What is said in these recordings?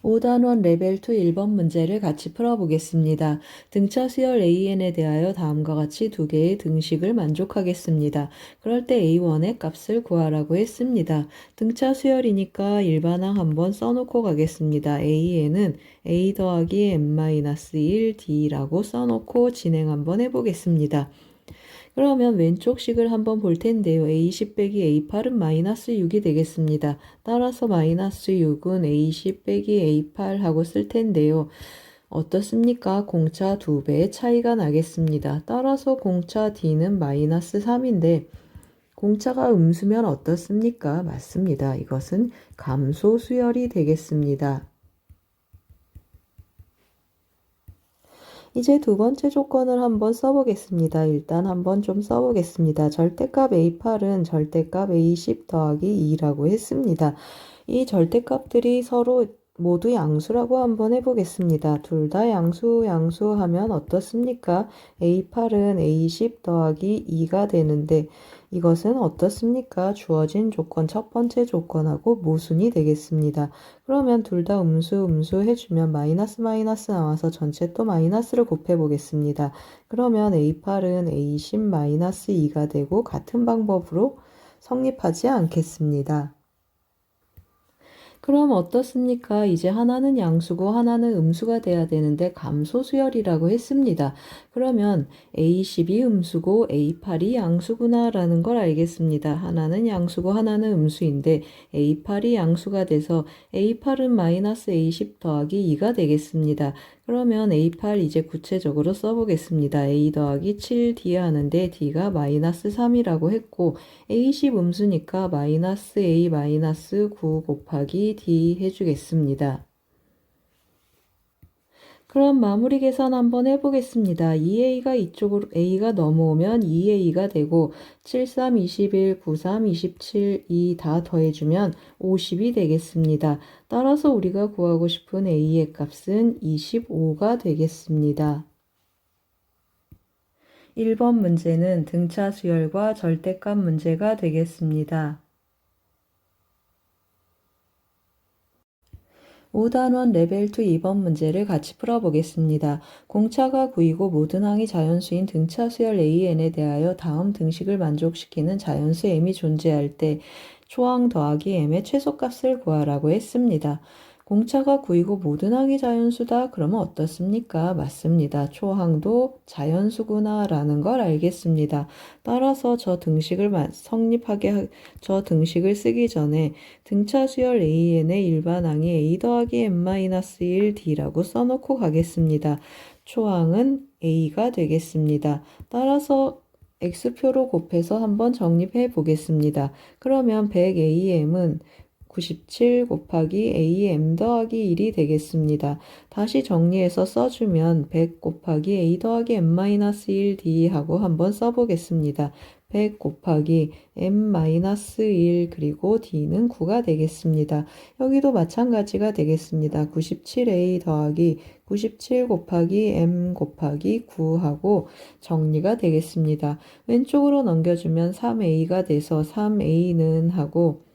5단원 레벨 2 1번 문제를 같이 풀어보겠습니다. 등차 수열 AN에 대하여 다음과 같이 두 개의 등식을 만족하겠습니다. 그럴 때 A1의 값을 구하라고 했습니다. 등차 수열이니까 일반항 한번 써놓고 가겠습니다. AN은 A 더하기 n-1 D라고 써놓고 진행 한번 해보겠습니다. 그러면 왼쪽 식을 한번 볼 텐데요. A10 빼기 A8은 마이너스 6이 되겠습니다. 따라서 마이너스 6은 A10 빼기 A8 하고 쓸 텐데요. 어떻습니까? 공차 2배의 차이가 나겠습니다. 따라서 공차 D는 마이너스 3인데 공차가 음수면 어떻습니까? 맞습니다. 이것은 감소 수열이 되겠습니다. 이제 두 번째 조건을 한번 써보겠습니다. 일단 한번 좀 써보겠습니다. 절대값 A8은 절대값 A10 더하기 2라고 했습니다. 이 절대값들이 서로 모두 양수라고 한번 해보겠습니다. 둘 다 양수하면 어떻습니까? A8은 A10 더하기 2가 되는데 이것은 어떻습니까? 주어진 조건 첫 번째 조건하고 모순이 되겠습니다. 그러면 둘 다 음수 해주면 마이너스 나와서 전체 또 마이너스를 곱해보겠습니다. 그러면 A8은 A10 마이너스 2가 되고 같은 방법으로 성립하지 않겠습니다. 그럼 어떻습니까? 이제 하나는 양수고 하나는 음수가 돼야 되는데 감소수열이라고 했습니다. 그러면 A10이 음수고 A8이 양수구나 라는 걸 알겠습니다. 하나는 양수고 하나는 음수인데 A8이 양수가 돼서 A8은 마이너스 A10 더하기 2가 되겠습니다. 그러면 A8 이제 구체적으로 써보겠습니다. A 더하기 7D 하는데 D가 마이너스 3이라고 했고 A10 음수니까 마이너스 A 마이너스 9 곱하기 D 해주겠습니다. 그럼 마무리 계산 한번 해보겠습니다. 2A가 이쪽으로 A가 넘어오면 2A가 되고 7, 3, 21, 9, 3, 27, 2 다 더해주면 50이 되겠습니다. 따라서 우리가 구하고 싶은 A의 값은 25가 되겠습니다. 1번 문제는 등차 수열과 절대값 문제가 되겠습니다. 5단원 레벨 2 2번 문제를 같이 풀어보겠습니다. 공차가 9이고 모든 항이 자연수인 등차 수열 AN에 대하여 다음 등식을 만족시키는 자연수 M이 존재할 때 초항 더하기 M의 최소값을 구하라고 했습니다. 공차가 9이고 모든 항이 자연수다. 그러면 어떻습니까? 맞습니다. 초항도 자연수구나 라는 걸 알겠습니다. 따라서 저 등식을 쓰기 전에 등차 수열 AN의 일반항이 A 더하기 n-1D라고 써놓고 가겠습니다. 초항은 A가 되겠습니다. 따라서 X표로 곱해서 한번 정립해 보겠습니다. 그러면 100AM은 97 곱하기 AM 더하기 1이 되겠습니다. 다시 정리해서 써주면 100 곱하기 A 더하기 n-1D 하고 한번 써보겠습니다. 100 곱하기 m-1 그리고 D는 9가 되겠습니다. 여기도 마찬가지가 되겠습니다. 97A 더하기 97 곱하기 m 곱하기 9 하고 정리가 되겠습니다. 왼쪽으로 넘겨주면 3A가 돼서 3A는 하고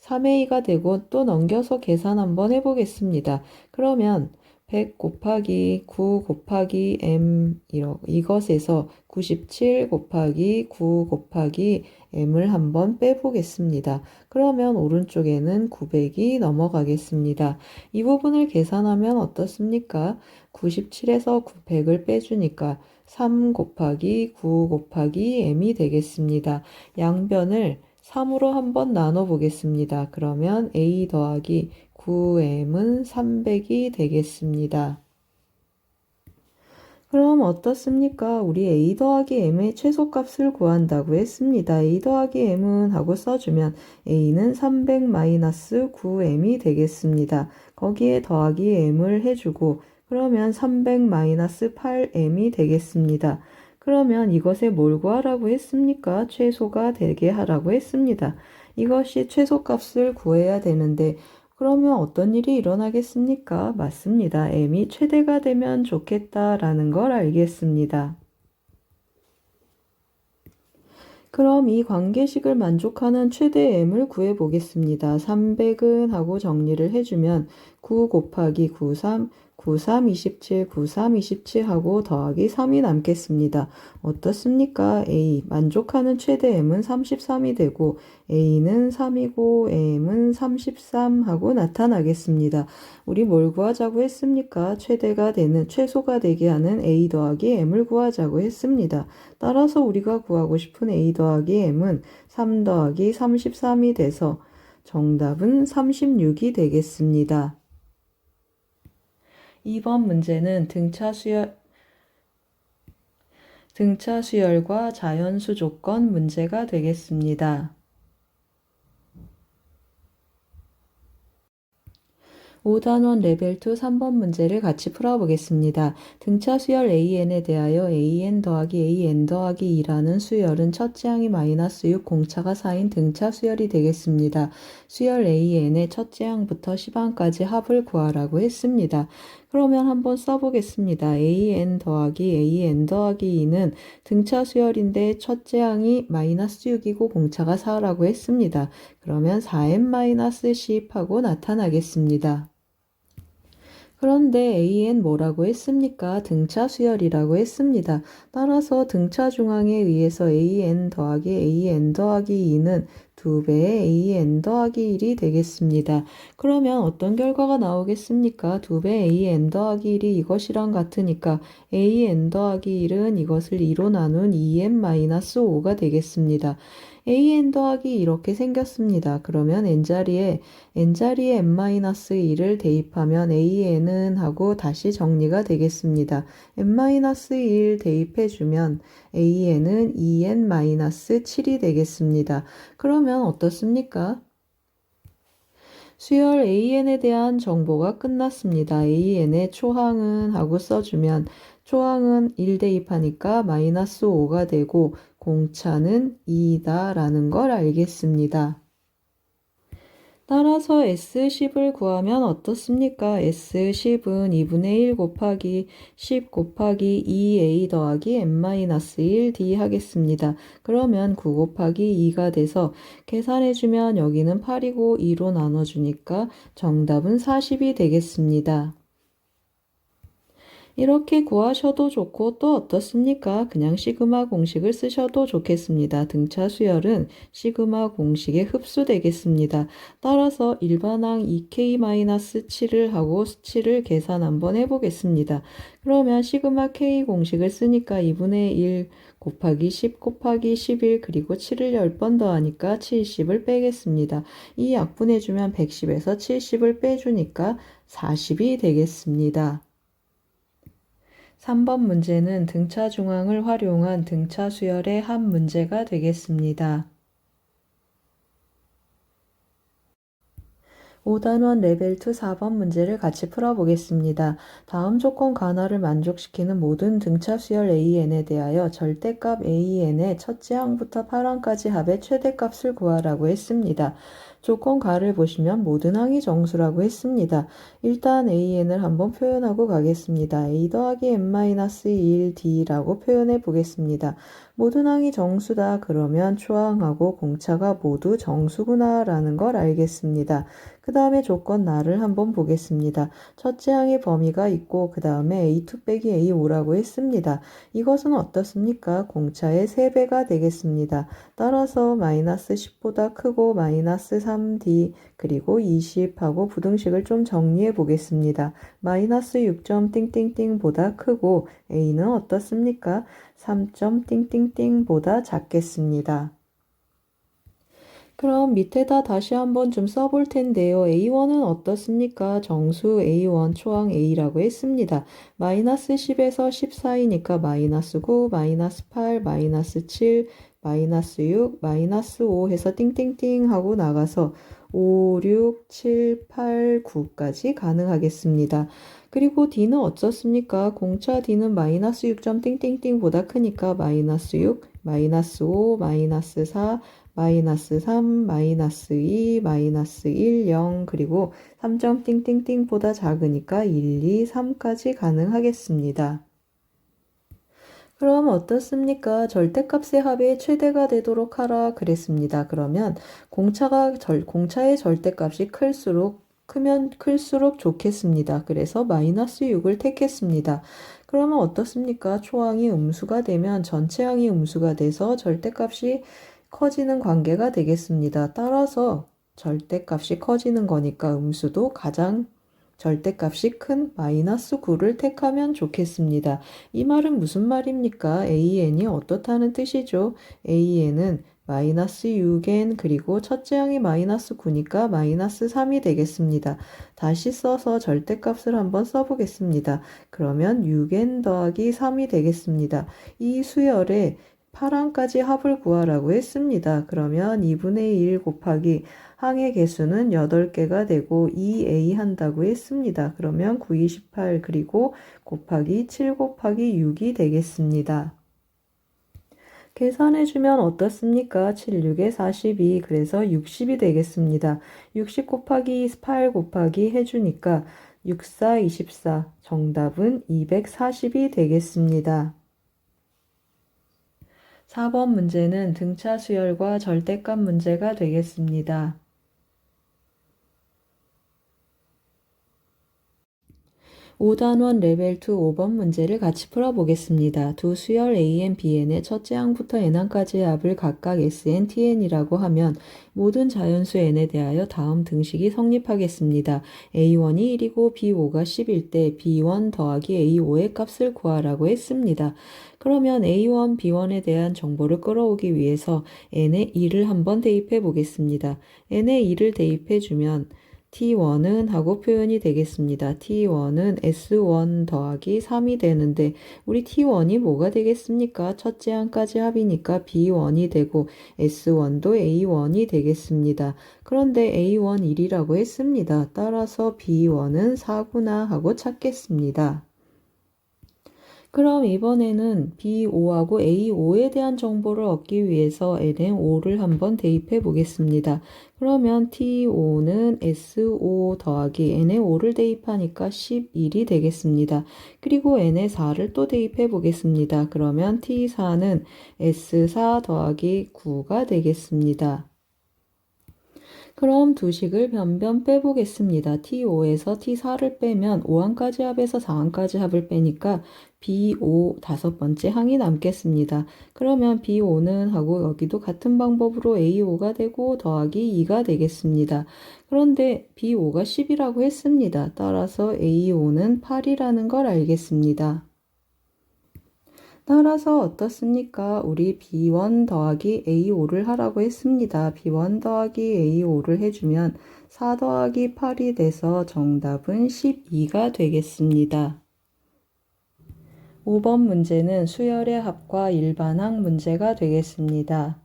3A가 되고 또 넘겨서 계산 한번 해보겠습니다. 그러면 100 곱하기 9 곱하기 m 이것에서 97 곱하기 9 곱하기 m을 한번 빼보겠습니다. 그러면 오른쪽에는 900이 넘어가겠습니다. 이 부분을 계산하면 어떻습니까? 97에서 100을 빼주니까 3 곱하기 9 곱하기 m이 되겠습니다. 양변을 3으로 한번 나눠 보겠습니다. 그러면 A 더하기 9M은 300이 되겠습니다. 그럼 어떻습니까? 우리 A 더하기 M의 최소값을 구한다고 했습니다. A 더하기 M은 하고 써주면 A는 300-9M이 되겠습니다. 거기에 더하기 M을 해주고 그러면 300-8M이 되겠습니다. 그러면 이것에 뭘 구하라고 했습니까? 최소가 되게 하라고 했습니다. 이것이 최소값을 구해야 되는데 그러면 어떤 일이 일어나겠습니까? 맞습니다. m이 최대가 되면 좋겠다라는 걸 알겠습니다. 그럼 이 관계식을 만족하는 최대 m을 구해 보겠습니다. 300은 하고 정리를 해주면 9 곱하기 93, 93, 27, 93, 27 하고 더하기 3이 남겠습니다. 어떻습니까? A, 만족하는 최대 m은 33이 되고 A는 3이고 m은 33 하고 나타나겠습니다. 우리 뭘 구하자고 했습니까? 최소가 되게 하는 A 더하기 m을 구하자고 했습니다. 따라서 우리가 구하고 싶은 A 더하기 m은 3 더하기 33이 돼서 정답은 36이 되겠습니다. 2번 문제는 등차 수열과 자연수 조건 문제가 되겠습니다. 5단원 레벨 2 3번 문제를 같이 풀어보겠습니다. 등차 수열 AN에 대하여 AN 더하기 AN 더하기 2라는 수열은 첫째 항이 마이너스 6, 공차가 4인 등차 수열이 되겠습니다. 수열 AN의 첫째 항부터 10항까지 합을 구하라고 했습니다. 그러면 한번 써보겠습니다. AN 더하기 AN 더하기 2는 등차 수열인데 첫째 항이 마이너스 6이고 공차가 4라고 했습니다. 그러면 4n-10 하고 나타나겠습니다. 그런데 AN 뭐라고 했습니까? 등차 수열이라고 했습니다. 따라서 등차 중앙에 의해서 AN 더하기 AN 더하기 2는 2배의 AN 더하기 1이 되겠습니다. 그러면 어떤 결과가 나오겠습니까? 2배 AN 더하기 1이 이것이랑 같으니까 AN 더하기 1은 이것을 2로 나눈 2n-5가 되겠습니다. AN 더하기 이렇게 생겼습니다. 그러면 n자리에 n-1을 대입하면 AN은 하고 다시 정리가 되겠습니다. n-1 대입해주면 AN은 2n-7이 되겠습니다. 그러면 어떻습니까? 수열 AN에 대한 정보가 끝났습니다. AN의 초항은 하고 써주면 초항은 1 대입하니까 마이너스 5가 되고 공차는 2다 라는 걸 알겠습니다. 따라서 S10을 구하면 어떻습니까? S10은 2분의 1 곱하기 10 곱하기 2A 더하기 n-1D 하겠습니다. 그러면 9 곱하기 2가 돼서 계산해주면 여기는 8이고 2로 나눠주니까 정답은 40이 되겠습니다. 이렇게 구하셔도 좋고 또 어떻습니까? 그냥 시그마 공식을 쓰셔도 좋겠습니다. 등차 수열은 시그마 공식에 흡수되겠습니다. 따라서 일반항 2K-7을 하고 7을 계산 한번 해보겠습니다. 그러면 시그마 K 공식을 쓰니까 2분의 1 곱하기 10 곱하기 11 그리고 7을 10번 더하니까 70을 빼겠습니다. 이 약분해주면 110에서 70을 빼주니까 40이 되겠습니다. 3번 문제는 등차 중앙을 활용한 등차 수열의 한 문제가 되겠습니다. 5단원 레벨 2 4번 문제를 같이 풀어보겠습니다. 다음 조건 간화를 만족시키는 모든 등차 수열 AN에 대하여 절대값 AN의 첫째 항부터 8항까지 합의 최대값을 구하라고 했습니다. 조건 가를 보시면 모든 항이 정수라고 했습니다. 일단 AN을 한번 표현하고 가겠습니다. A 더하기 n-1D라고 표현해 보겠습니다. 모든 항이 정수다 그러면 초항하고 공차가 모두 정수구나 라는 걸 알겠습니다. 그 다음에 조건 나를 한번 보겠습니다. 첫째 항의 범위가 있고 그 다음에 A2 빼기 A5라고 했습니다. 이것은 어떻습니까? 공차의 3배가 되겠습니다. 따라서 마이너스 10보다 크고 마이너스 3D 그리고 20하고 부등식을 좀 정리해 보겠습니다. 마이너스 6점 띵띵띵보다 크고 A는 어떻습니까? 3점 띵띵띵보다 작겠습니다. 그럼 밑에다 다시 한번 좀 써볼 텐데요. A1은 어떻습니까? 정수 A1 초항 A라고 했습니다. 마이너스 10에서 14이니까 마이너스 9, 마이너스 8, 마이너스 7, 마이너스 6, 마이너스 5 해서 띵띵띵 하고 나가서 5, 6, 7, 8, 9까지 가능하겠습니다. 그리고 D는 어떻습니까? 공차 D는 마이너스 6점 띵띵띵보다 크니까 마이너스 6, 마이너스 5, 마이너스 4, 마이너스 3, 마이너스 2, 마이너스 1, 0 그리고 3점 띵띵띵보다 작으니까 1, 2, 3까지 가능하겠습니다. 그럼 어떻습니까? 절대값의 합의 최대가 되도록 하라 그랬습니다. 그러면 공차의 절대값이 크면 클수록 좋겠습니다. 그래서 마이너스 6을 택했습니다. 그러면 어떻습니까? 초항이 음수가 되면 전체 항이 음수가 돼서 절대값이 커지는 관계가 되겠습니다. 따라서 절대값이 커지는 거니까 음수도 가장 절대값이 큰 마이너스 9를 택하면 좋겠습니다. 이 말은 무슨 말입니까? AN이 어떻다는 뜻이죠? AN은 마이너스 6n 그리고 첫째 항이 마이너스 9니까 마이너스 3이 되겠습니다. 다시 써서 절대값을 한번 써보겠습니다. 그러면 6n 더하기 3이 되겠습니다. 이 수열에 8항까지 합을 구하라고 했습니다. 그러면 2분의 1 곱하기 항의 개수는 8개가 되고 2a 한다고 했습니다. 그러면 9, 28 그리고 곱하기 7 곱하기 6이 되겠습니다. 계산해주면 어떻습니까? 7, 6에 42 그래서 60이 되겠습니다. 60 곱하기 8 곱하기 해주니까 6, 4, 24 정답은 240이 되겠습니다. 4번 문제는 등차 수열과 절대값 문제가 되겠습니다. 5단원 레벨 2 5번 문제를 같이 풀어보겠습니다. 두 수열 AN, BN의 첫째 항부터 n항까지의 합을 각각 SN, TN이라고 하면 모든 자연수 n에 대하여 다음 등식이 성립하겠습니다. A1이 1이고 B5가 10일 때 B1 더하기 A5의 값을 구하라고 했습니다. 그러면 A1, B1에 대한 정보를 끌어오기 위해서 n에 2를 한번 대입해 보겠습니다. n에 2를 대입해 주면 T1은 하고 표현이 되겠습니다. T1은 S1 더하기 3이 되는데 우리 T1이 뭐가 되겠습니까? 첫째 항까지 합이니까 B1이 되고 S1도 A1이 되겠습니다. 그런데 A1 1이라고 했습니다. 따라서 B1은 4구나 하고 찾겠습니다. 그럼 이번에는 B5하고 A5에 대한 정보를 얻기 위해서 n에 5를 한번 대입해 보겠습니다. 그러면 T5는 S5 더하기 n에 5를 대입하니까 11이 되겠습니다. 그리고 n에 4를 또 대입해 보겠습니다. 그러면 T4는 S4 더하기 9가 되겠습니다. 그럼 두 식을 변변 빼보겠습니다. T5에서 T4를 빼면 5항까지 합에서 4항까지 합을 빼니까 B5 다섯 번째 항이 남겠습니다. 그러면 B5는 하고 여기도 같은 방법으로 A5가 되고 더하기 2가 되겠습니다. 그런데 B5가 10이라고 했습니다. 따라서 A5는 8이라는 걸 알겠습니다. 따라서 어떻습니까? 우리 B1 더하기 A5를 하라고 했습니다. B1 더하기 A5를 해주면 4 더하기 8이 돼서 정답은 12가 되겠습니다. 5번 문제는 수열의 합과 일반항 문제가 되겠습니다.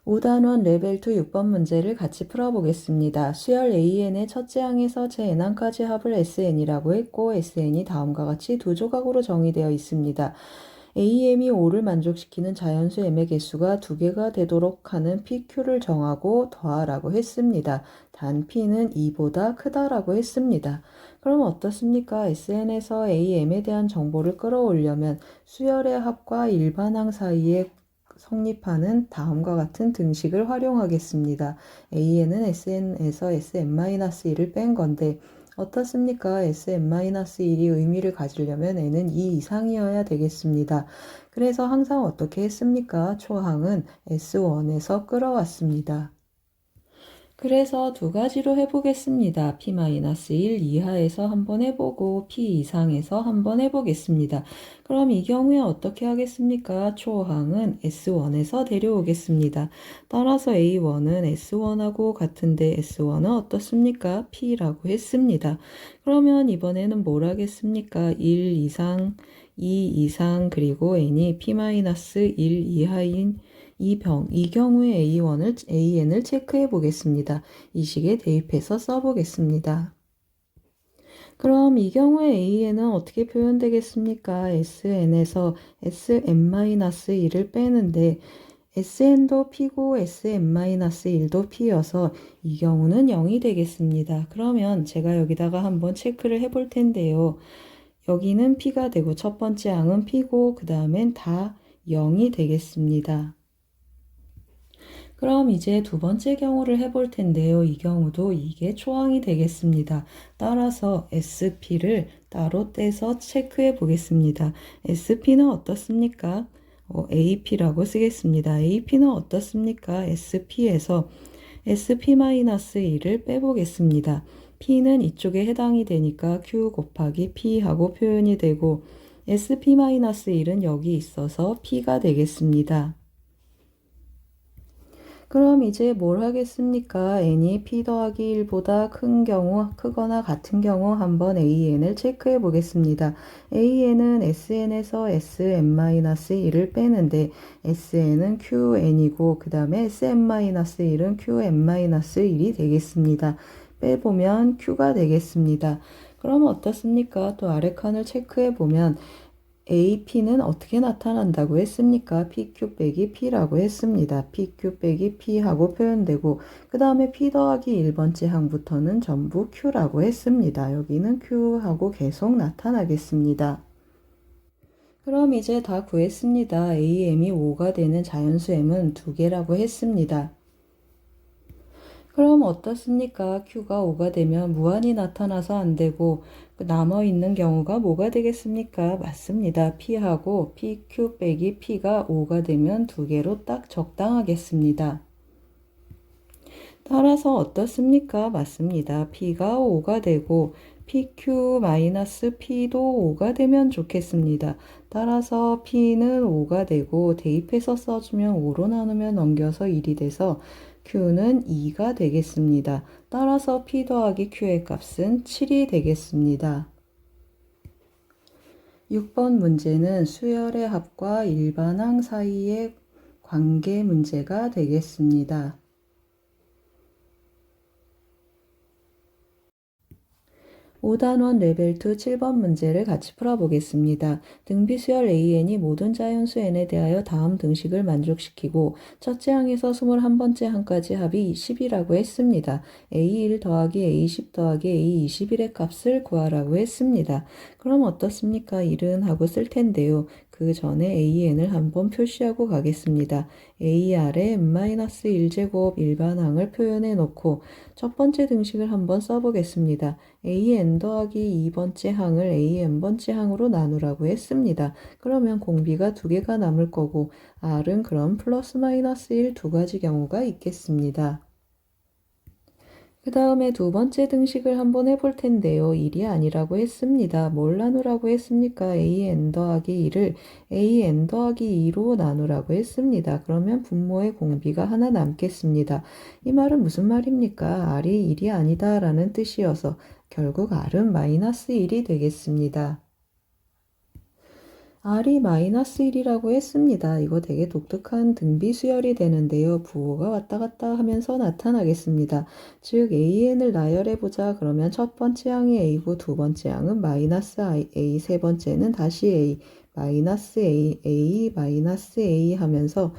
5단원 레벨 2 6번 문제를 같이 풀어보겠습니다. 수열 AN의 첫째 항에서 제 n항까지 합을 SN이라고 했고 SN이 다음과 같이 두 조각으로 정의되어 있습니다. AM이 5를 만족시키는 자연수 M의 개수가 2개가 되도록 하는 PQ를 정하고 더하라고 했습니다. 단 P는 2보다 크다라고 했습니다. 그럼 어떻습니까? SN에서 AM에 대한 정보를 끌어오려면 수열의 합과 일반항 사이에 성립하는 다음과 같은 등식을 활용하겠습니다. AN은 SN에서 SM-1을 뺀 건데 어떻습니까? SM-1이 의미를 가지려면 n은 2 이상이어야 되겠습니다. 그래서 항상 어떻게 했습니까? 초항은 S1에서 끌어왔습니다. 그래서 두 가지로 해보겠습니다. P-1 이하에서 한번 해보고 P 이상에서 한번 해보겠습니다. 그럼 이 경우에 어떻게 하겠습니까? 초항은 S1에서 데려오겠습니다. 따라서 A1은 S1하고 같은데 S1은 어떻습니까? P라고 했습니다. 그러면 이번에는 뭘 하겠습니까? 1 이상, 2 이상, 그리고 n이 P-1 이하인 이 경우에 AN을 체크해 보겠습니다. 이 식에 대입해서 써보겠습니다. 그럼 이 경우에 AN은 어떻게 표현되겠습니까? SN에서 SM-1을 빼는데 SN도 P고 SM-1도 P여서 이 경우는 0이 되겠습니다. 그러면 제가 여기다가 한번 체크를 해볼 텐데요. 여기는 P가 되고 첫 번째 항은 P고 그 다음엔 다 0이 되겠습니다. 그럼 이제 두 번째 경우를 해볼 텐데요. 이 경우도 이게 초항이 되겠습니다. 따라서 SP를 따로 떼서 체크해 보겠습니다. SP는 어떻습니까? AP라고 쓰겠습니다. AP는 어떻습니까? SP에서 SP-1을 빼보겠습니다. P는 이쪽에 해당이 되니까 Q 곱하기 P 하고 표현이 되고 SP-1은 여기 있어서 P가 되겠습니다. 그럼 이제 뭘 하겠습니까? n이 p 더하기 1보다 큰 경우, 크거나 같은 경우 한번 an을 체크해 보겠습니다. an은 sn에서 sn-1을 빼는데 sn은 qn이고 그 다음에 sn-1은 qn-1이 되겠습니다. 빼보면 q가 되겠습니다. 그럼 어떻습니까? 또 아래 칸을 체크해 보면 AP는 어떻게 나타난다고 했습니까? PQ 빼기 P라고 했습니다. PQ 빼기 P 하고 표현되고 그 다음에 P 더하기 1번째 항부터는 전부 Q라고 했습니다. 여기는 Q 하고 계속 나타나겠습니다. 그럼 이제 다 구했습니다. AM이 5가 되는 자연수 M은 2개라고 했습니다. 그럼 어떻습니까? Q가 5가 되면 무한이 나타나서 안 되고 남아있는 경우가 뭐가 되겠습니까? 맞습니다. P하고 PQ 빼기 P가 5가 되면 2개로 딱 적당하겠습니다. 따라서 어떻습니까? 맞습니다. P가 5가 되고 PQ-P도 5가 되면 좋겠습니다. 따라서 P는 5가 되고 대입해서 써주면 5로 나누면 넘겨서 1이 돼서 Q는 2가 되겠습니다. 따라서 P 더하기 Q의 값은 7이 되겠습니다. 6번 문제는 수열의 합과 일반항 사이의 관계 문제가 되겠습니다. 5단원 레벨 2 7번 문제를 같이 풀어보겠습니다. 등비수열 AN이 모든 자연수 N에 대하여 다음 등식을 만족시키고 첫째 항에서 21번째 항까지 합이 10이라고 했습니다. A1 더하기 A10 더하기 A21의 값을 구하라고 했습니다. 그럼 어떻습니까? 1은 하고 쓸 텐데요. 그 전에 AN을 한번 표시하고 가겠습니다. A 아래 n-1제곱 일반항을 표현해 놓고 첫 번째 등식을 한번 써보겠습니다. an 더하기 2번째 항을 an번째 항으로 나누라고 했습니다. 그러면 공비가 2개가 남을 거고 r은 그럼 플러스 마이너스 1 두 가지 경우가 있겠습니다. 그 다음에 두 번째 등식을 한번 해볼 텐데요. 1이 아니라고 했습니다. 뭘 나누라고 했습니까? an 더하기 2를 an 더하기 2로 나누라고 했습니다. 그러면 분모의 공비가 하나 남겠습니다. 이 말은 무슨 말입니까? r이 1이 아니다 라는 뜻이어서 결국 r은 마이너스 1이 되겠습니다. r이 마이너스 1이라고 했습니다. 이거 되게 독특한 등비수열이 되는데요. 부호가 왔다 갔다 하면서 나타나겠습니다. 즉 an을 나열해보자. 그러면 첫 번째 항이 a고 두 번째 항은 마이너스 a, 세 번째는 다시 a, 마이너스 a, a, 마이너스 a 하면서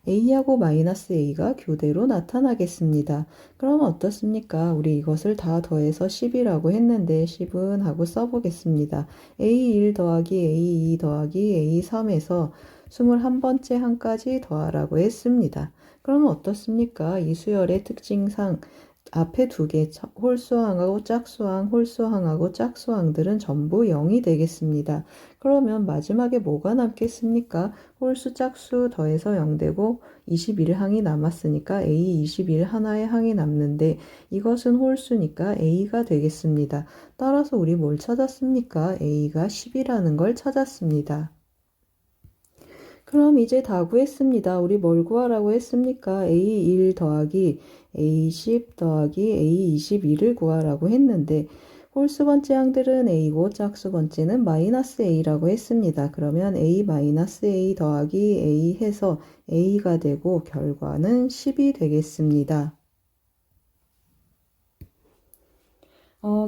a하고 마이너스 a가 교대로 나타나겠습니다. 그럼 어떻습니까? 우리 이것을 다 더해서 10이라고 했는데 10은 하고 써보겠습니다. a1 더하기 a2 더하기 a3에서 21번째 항까지 더하라고 했습니다. 그럼 어떻습니까? 이 수열의 특징상 앞에 두 개, 홀수항하고 짝수항, 홀수항하고 짝수항들은 전부 0이 되겠습니다. 그러면 마지막에 뭐가 남겠습니까? 홀수 짝수 더해서 0 되고 21항이 남았으니까 A21 하나의 항이 남는데 이것은 홀수니까 A가 되겠습니다. 따라서 우리 뭘 찾았습니까? A가 10이라는 걸 찾았습니다. 그럼 이제 다 구했습니다. 우리 뭘 구하라고 했습니까? A1 더하기 A10 더하기 A21을 구하라고 했는데 홀수 번째 항들은 A고 짝수 번째는 마이너스 A라고 했습니다. 그러면 A 마이너스 A 더하기 A 해서 A가 되고 결과는 10이 되겠습니다.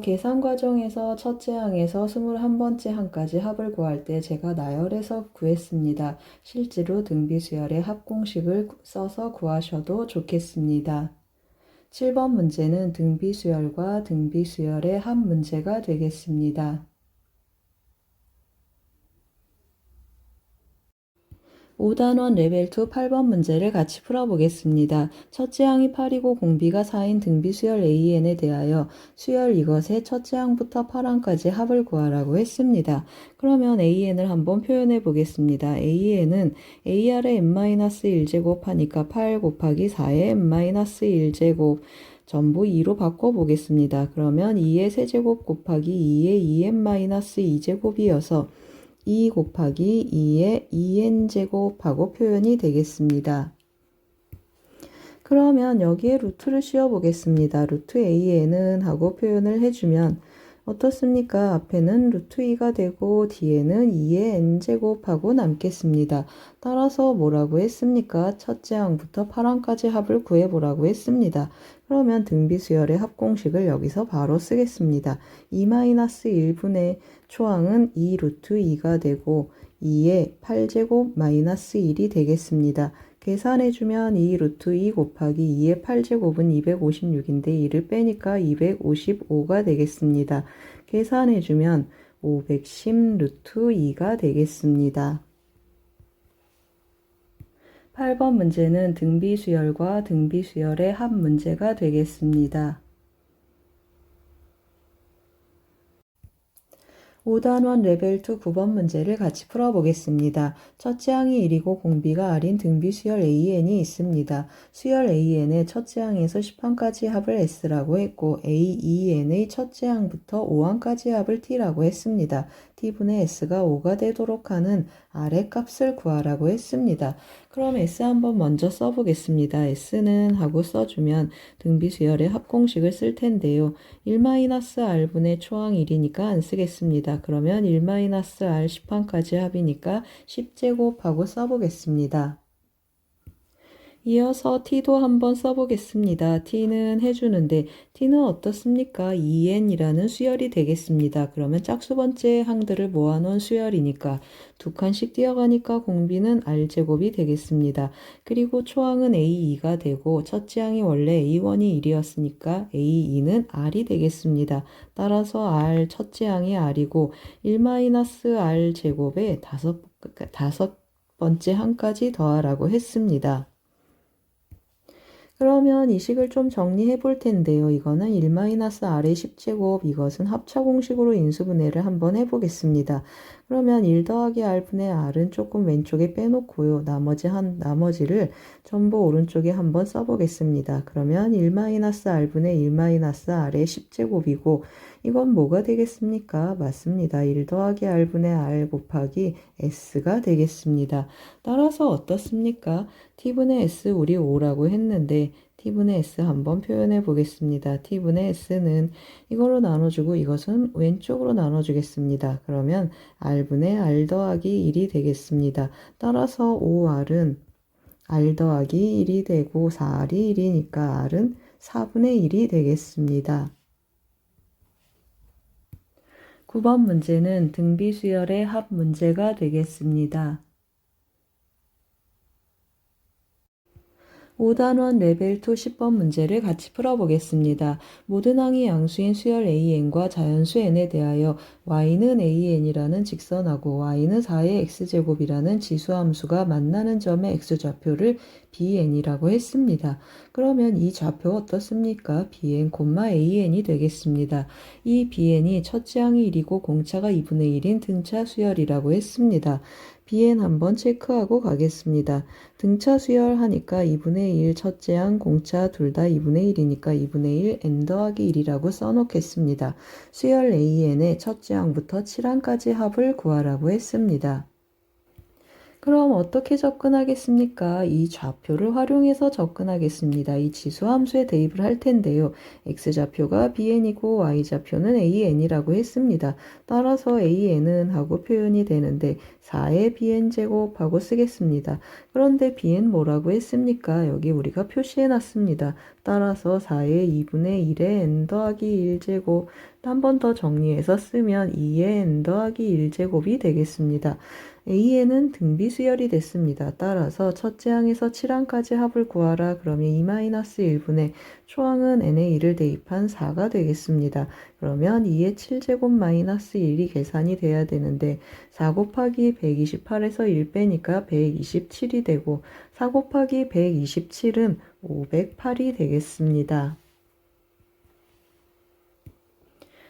계산 과정에서 첫째 항에서 21번째 항까지 합을 구할 때 제가 나열해서 구했습니다. 실제로 등비수열의 합공식을 써서 구하셔도 좋겠습니다. 7번 문제는 등비수열과 등비수열의 합 문제가 되겠습니다. 5단원 레벨 2 8번 문제를 같이 풀어보겠습니다. 첫째 항이 8이고 공비가 4인 등비 수열 AN에 대하여 수열 이것의 첫째 항부터 8항까지 합을 구하라고 했습니다. 그러면 AN을 한번 표현해 보겠습니다. AN은 AR의 n-1제곱 하니까 8 곱하기 4의 n-1제곱 전부 2로 바꿔보겠습니다. 그러면 2의 세제곱 곱하기 2의 2n-2제곱이어서 2 곱하기 2의 2n제곱하고 표현이 되겠습니다. 그러면 여기에 루트를 씌워보겠습니다. 루트 AN은 하고 표현을 해주면 어떻습니까? 앞에는 루트 2가 되고 뒤에는 2의 n제곱하고 남겠습니다. 따라서 뭐라고 했습니까? 첫째 항부터 8항까지 합을 구해보라고 했습니다. 그러면 등비수열의 합공식을 여기서 바로 쓰겠습니다. 2-1분의 초항은 2 루트 2가 되고 2의 8제곱 마이너스 1이 되겠습니다. 계산해주면 2 루트 2 곱하기 2의 8제곱은 256인데 2를 빼니까 255가 되겠습니다. 계산해주면 510 루트 2가 되겠습니다. 8번 문제는 등비수열과 등비수열의 합 문제가 되겠습니다. 5단원 레벨 2 9번 문제를 같이 풀어보겠습니다. 첫째 항이 1이고 공비가 R인 등비 수열 AN이 있습니다. 수열 AN의 첫째 항에서 10항까지 합을 S라고 했고 AEN의 첫째 항부터 5항까지 합을 T라고 했습니다. T분의 S가 5가 되도록 하는 R의 값을 구하라고 했습니다. 그럼 S 한번 먼저 써보겠습니다. S는 하고 써주면 등비수열의 합공식을 쓸 텐데요. 1-R분의 초항 1이니까 안 쓰겠습니다. 그러면 1-R 10항까지 합이니까 10제곱하고 써보겠습니다. 이어서 t도 한번 써보겠습니다. t는 해주는데 t는 어떻습니까? 2n이라는 수열이 되겠습니다. 그러면 짝수 번째 항들을 모아놓은 수열이니까 두 칸씩 뛰어가니까 공비는 r제곱이 되겠습니다. 그리고 초항은 a2가 되고 첫째 항이 원래 a1이 1이었으니까 a2는 r이 되겠습니다. 따라서 r 첫째 항이 r이고 1-r 제곱에 다섯 번째 항까지 더하라고 했습니다. 그러면 이 식을 좀 정리해 볼 텐데요. 이거는 1-r의 10제곱, 이것은 합차공식으로 인수분해를 한번 해보겠습니다. 그러면 1 더하기 r분의 r은 조금 왼쪽에 빼놓고요. 나머지를 전부 오른쪽에 한번 써보겠습니다. 그러면 1-r분의 1-r의 10제곱이고 이건 뭐가 되겠습니까? 맞습니다. 1 더하기 r분의 r 곱하기 s가 되겠습니다. 따라서 어떻습니까? t분의 s 우리 5라고 했는데 t분의 s 한번 표현해 보겠습니다. t분의 s는 이걸로 나눠주고 이것은 왼쪽으로 나눠주겠습니다. 그러면 r분의 r 더하기 1이 되겠습니다. 따라서 5r은 r 더하기 1이 되고 4r이 1이니까 r은 4분의 1이 되겠습니다. 9번 문제는 등비수열의 합 문제가 되겠습니다. 5단원 레벨 2 10번 문제를 같이 풀어보겠습니다. 모든 항이 양수인 수열 AN과 자연수 N에 대하여 y는 AN이라는 직선하고 y는 4의 x제곱이라는 지수함수가 만나는 점의 x좌표를 BN이라고 했습니다. 그러면 이 좌표 어떻습니까? BN, AN이 되겠습니다. 이 BN이 첫째 항이 1이고 공차가 2분의 1인 등차 수열이라고 했습니다. BN 한번 체크하고 가겠습니다. 등차 수열하니까 2분의 1 첫째 항 공차 둘 다 2분의 1이니까 2분의 1 n 더하기 1이라고 써놓겠습니다. 수열 AN의 첫째 항부터 7항까지 합을 구하라고 했습니다. 그럼 어떻게 접근하겠습니까? 이 좌표를 활용해서 접근하겠습니다. 이 지수함수에 대입을 할 텐데요. x좌표가 bn이고 y좌표는 an이라고 했습니다. 따라서 an은 하고 표현이 되는데 4의 bn제곱 하고 쓰겠습니다. 그런데 bn 뭐라고 했습니까? 여기 우리가 표시해 놨습니다. 따라서 4의 2분의 1의 n 더하기 1제곱 한 번 더 정리해서 쓰면 2의 n 더하기 1제곱이 되겠습니다. A에는 등비 수열이 됐습니다. 따라서 첫째 항에서 7항까지 합을 구하라. 그러면 2-1분의 초항은 n의 1을 대입한 4가 되겠습니다. 그러면 2의 7제곱 마이너스 1이 계산이 돼야 되는데 4 곱하기 128에서 1 빼니까 127이 되고 4 곱하기 127은 508이 되겠습니다.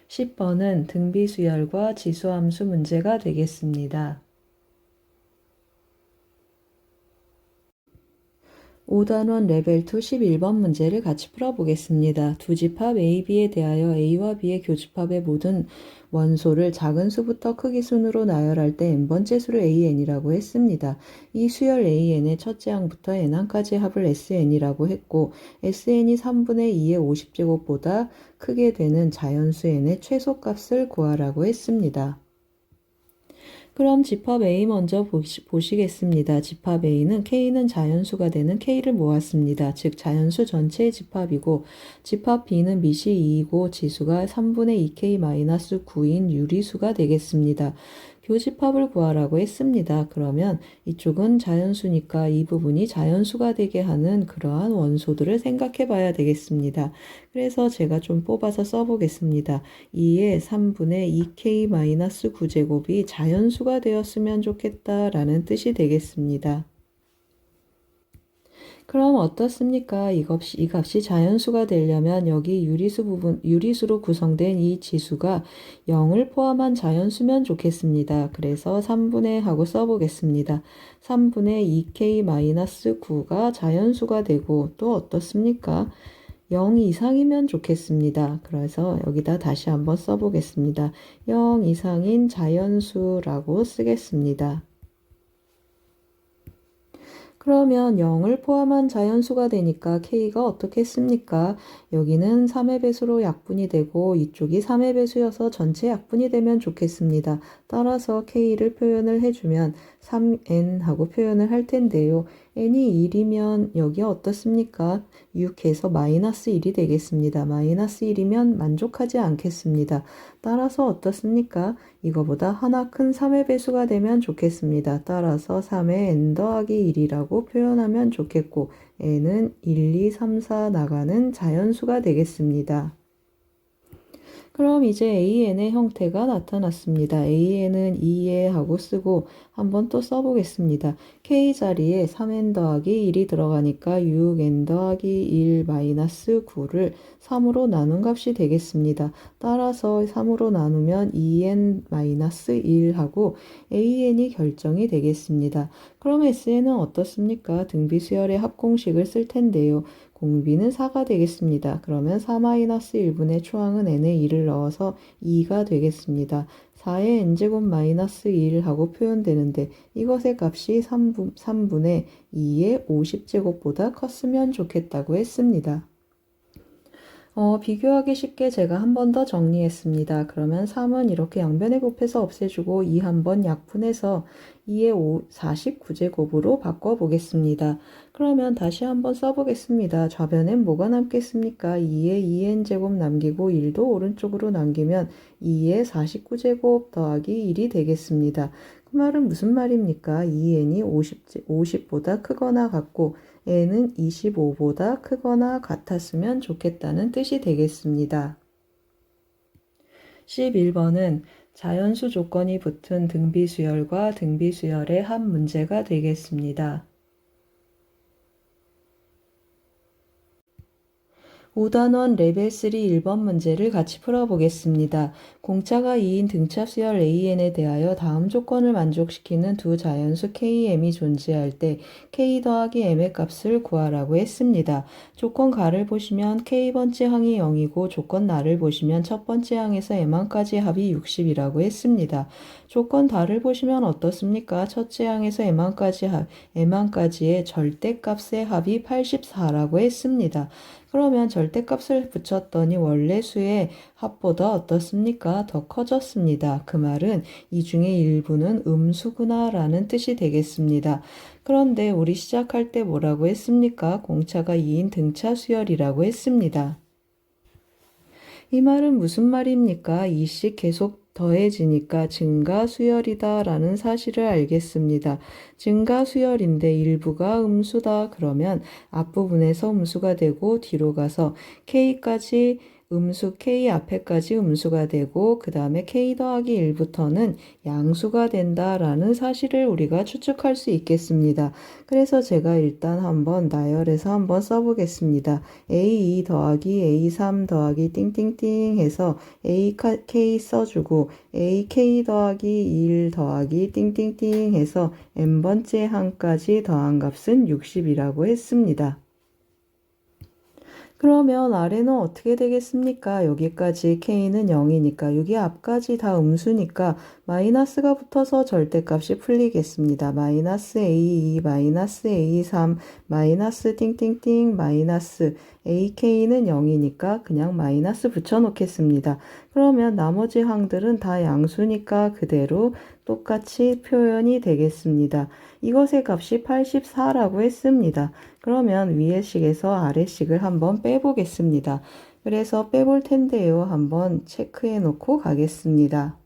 10번은 등비수열과 지수함수 문제가 되겠습니다. 5단원 레벨 2 11번 문제를 같이 풀어보겠습니다. 두 집합 A, B에 대하여 A와 B의 교집합의 모든 원소를 작은 수부터 크기 순으로 나열할 때 n번째 수를 AN이라고 했습니다. 이 수열 AN의 첫째 항부터 n항까지 합을 SN이라고 했고 SN이 3분의 2의 50제곱보다 크게 되는 자연수 n의 최소값을 구하라고 했습니다. 그럼 집합 A 먼저 보시겠습니다. 집합 A는 K는 자연수가 되는 K를 모았습니다. 즉 자연수 전체의 집합이고 집합 B는 밑이 2이고 지수가 3분의 2K-9인 유리수가 되겠습니다. 교집합을 구하라고 했습니다. 그러면 이쪽은 자연수니까 이 부분이 자연수가 되게 하는 그러한 원소들을 생각해 봐야 되겠습니다. 그래서 제가 좀 뽑아서 써보겠습니다. 2의 3분의 2K-9제곱이 자연수가 되었으면 좋겠다라는 뜻이 되겠습니다. 그럼 어떻습니까? 이 값이 자연수가 되려면 여기 유리수로 구성된 이 지수가 0을 포함한 자연수면 좋겠습니다. 그래서 3분의 하고 써보겠습니다. 3분의 2K-9가 자연수가 되고 또 어떻습니까? 0 이상이면 좋겠습니다. 그래서 여기다 다시 한번 써보겠습니다. 0 이상인 자연수라고 쓰겠습니다. 그러면 0을 포함한 자연수가 되니까 K가 어떻겠습니까? 여기는 3의 배수로 약분이 되고 이쪽이 3의 배수여서 전체 약분이 되면 좋겠습니다. 따라서 K를 표현을 해주면 3n 하고 표현을 할 텐데요. n이 1이면 여기 어떻습니까? 6에서 마이너스 1이 되겠습니다. 마이너스 1이면 만족하지 않겠습니다. 따라서 어떻습니까? 이거보다 하나 큰 3의 배수가 되면 좋겠습니다. 따라서 3의 n 더하기 1이라고 표현하면 좋겠고 n은 1, 2, 3, 4 나가는 자연수가 되겠습니다. 그럼 이제 AN의 형태가 나타났습니다. AN은 2에 하고 쓰고 한번 또 써보겠습니다. K 자리에 3n 더하기 1이 들어가니까 6n 더하기 1 마이너스 9를 3으로 나눈 값이 되겠습니다. 따라서 3으로 나누면 2n 마이너스 1 하고 AN이 결정이 되겠습니다. 그럼 SN은 어떻습니까? 등비수열의 합공식을 쓸 텐데요. 공비는 4가 되겠습니다. 그러면 4-1분의 초항은 n에 1을 넣어서 2가 되겠습니다. 4의 n제곱 마이너스 1 하고 표현되는데 이것의 값이 3분의 2의 50제곱보다 컸으면 좋겠다고 했습니다. 비교하기 쉽게 제가 한 번 더 정리했습니다. 그러면 3은 이렇게 양변에 곱해서 없애주고 2 한번 약분해서 2의 49제곱으로 바꿔보겠습니다. 그러면 다시 한번 써보겠습니다. 좌변엔 뭐가 남겠습니까? 2의 2n제곱 남기고 1도 오른쪽으로 남기면 2의 49제곱 더하기 1이 되겠습니다. 그 말은 무슨 말입니까? 2n이 50보다 크거나 같고 n은 25보다 크거나 같았으면 좋겠다는 뜻이 되겠습니다. 11번은 자연수 조건이 붙은 등비수열과 등비수열의 합 문제가 되겠습니다. 5단원 레벨 3 1번 문제를 같이 풀어보겠습니다. 공차가 2인 등차수열 AN에 대하여 다음 조건을 만족시키는 두 자연수 KM이 존재할 때 K 더하기 M의 값을 구하라고 했습니다. 조건 가를 보시면 K번째 항이 0이고 조건 나를 보시면 첫 번째 항에서 M항까지 합이 60이라고 했습니다. 조건 다를 보시면 어떻습니까? 첫째 항에서 M항까지의 절대값의 합이 84라고 했습니다. 그러면 절대값을 붙였더니 원래 수의 합보다 어떻습니까? 더 커졌습니다. 그 말은 이 중에 일부는 음수구나 라는 뜻이 되겠습니다. 그런데 우리 시작할 때 뭐라고 했습니까? 공차가 2인 등차 수열이라고 했습니다. 이 말은 무슨 말입니까? 이씩 계속 더해지니까 증가수열이다 라는 사실을 알겠습니다. 증가수열인데 일부가 음수다 그러면 앞부분에서 음수가 되고 뒤로 가서 K까지 음수 K 앞에까지 음수가 되고 그 다음에 K 더하기 1부터는 양수가 된다라는 사실을 우리가 추측할 수 있겠습니다. 그래서 제가 일단 한번 나열해서 한번 써보겠습니다. A2 더하기 A3 더하기 띵띵띵 해서 AK 써주고 AK 더하기 1 더하기 띵띵띵 해서 n번째 항까지 더한 값은 60이라고 했습니다. 그러면 아래는 어떻게 되겠습니까? 여기까지 K는 0이니까 여기 앞까지 다 음수니까 마이너스가 붙어서 절대값이 풀리겠습니다. 마이너스 A2, 마이너스 A3, 마이너스 띵띵띵, 마이너스 AK는 0이니까 그냥 마이너스 붙여놓겠습니다. 그러면 나머지 항들은 다 양수니까 그대로 똑같이 표현이 되겠습니다. 이것의 값이 84라고 했습니다. 그러면 위의 식에서 아래 식을 한번 빼보겠습니다. 그래서 빼볼 텐데요. 한번 체크해 놓고 가겠습니다.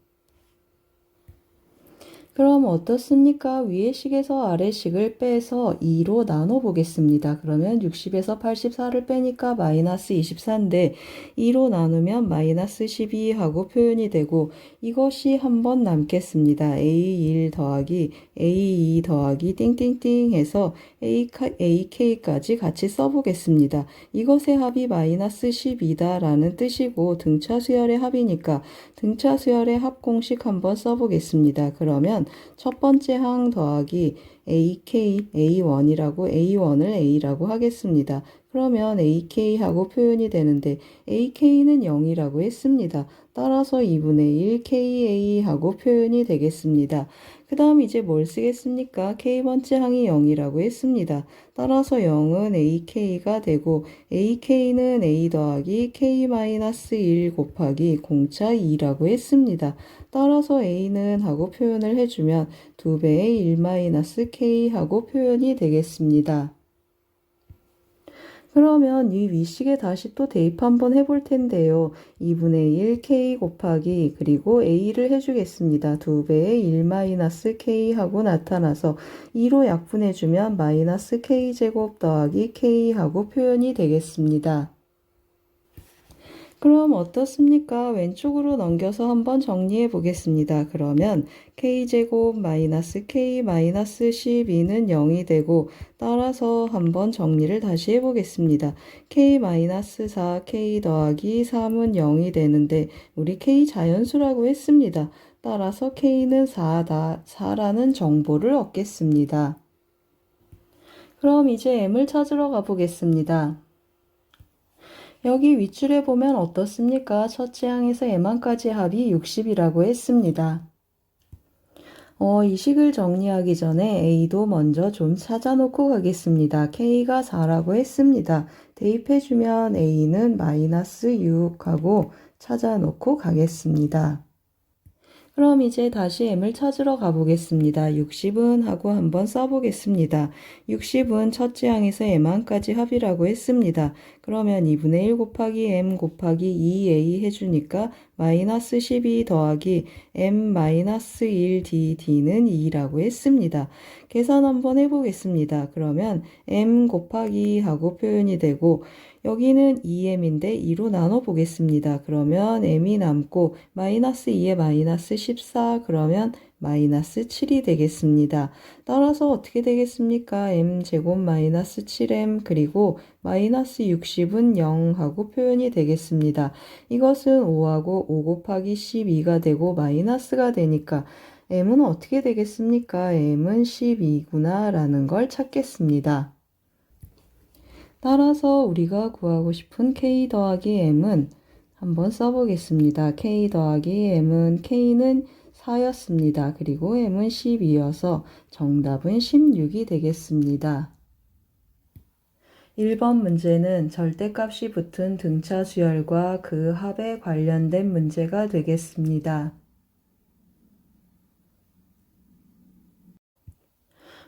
그럼 어떻습니까? 위의 식에서 아래 식을 빼서 2로 나눠 보겠습니다. 그러면 60에서 84를 빼니까 마이너스 24인데 2로 나누면 마이너스 12 하고 표현이 되고 이것이 한번 남겠습니다. A1 더하기 A2 더하기 띵띵띵 해서 AK까지 같이 써보겠습니다. 이것의 합이 마이너스 12다 라는 뜻이고 등차수열의 합이니까 등차수열의 합 공식 한번 써보겠습니다. 그러면 첫 번째 항 더하기 AK, A1이라고 A1을 A라고 하겠습니다. 그러면 AK하고 표현이 되는데 AK는 0이라고 했습니다. 따라서 2분의 1 KA하고 표현이 되겠습니다. 그 다음 이제 뭘 쓰겠습니까? K번째 항이 0이라고 했습니다. 따라서 0은 AK가 되고 AK는 A 더하기 K-1 곱하기 공차 2라고 했습니다. 따라서 A는 하고 표현을 해주면 2배의 1-K 하고 표현이 되겠습니다. 그러면 이 위식에 다시 또 대입 한번 해볼 텐데요. 2분의 1 K 곱하기 그리고 A를 해주겠습니다. 2배의 1-K 하고 나타나서 2로 약분해주면 마이너스 K제곱 더하기 K 하고 표현이 되겠습니다. 그럼 어떻습니까? 왼쪽으로 넘겨서 한번 정리해 보겠습니다. 그러면 K제곱 마이너스 K 마이너스 12는 0이 되고 따라서 한번 정리를 다시 해보겠습니다. K 마이너스 4 K 더하기 3은 0이 되는데 우리 K 자연수라고 했습니다. 따라서 K는 4라는 정보를 얻겠습니다. 그럼 이제 M을 찾으러 가보겠습니다. 여기 윗줄에 보면 어떻습니까? 첫째 항에서 M항까지 합이 60이라고 했습니다. 이 식을 정리하기 전에 A도 먼저 좀 찾아놓고 가겠습니다. K가 4라고 했습니다. 대입해주면 A는 마이너스 6하고 찾아놓고 가겠습니다. 그럼 이제 다시 M을 찾으러 가보겠습니다. 60은 하고 한번 써보겠습니다. 60은 첫째 항에서 M항까지 합이라고 했습니다. 그러면 2분의 1 곱하기 M 곱하기 2A 해주니까 마이너스 12 더하기 M 마이너스 1DD는 2라고 했습니다. 계산 한번 해보겠습니다. 그러면 M 곱하기 하고 표현이 되고 여기는 2m인데 2로 나눠보겠습니다. 그러면 m이 남고 마이너스 2에 마이너스 14 그러면 마이너스 7이 되겠습니다. 따라서 어떻게 되겠습니까? m제곱 마이너스 7m 그리고 마이너스 60은 0 하고 표현이 되겠습니다. 이것은 5하고 5 곱하기 12가 되고 마이너스가 되니까 m은 어떻게 되겠습니까? m은 12구나 라는 걸 찾겠습니다. 따라서 우리가 구하고 싶은 K 더하기 M은 한번 써보겠습니다. K 더하기 M은 K는 4였습니다. 그리고 M은 12여서 정답은 16이 되겠습니다. 1번 문제는 절대값이 붙은 등차 수열과 그 합에 관련된 문제가 되겠습니다.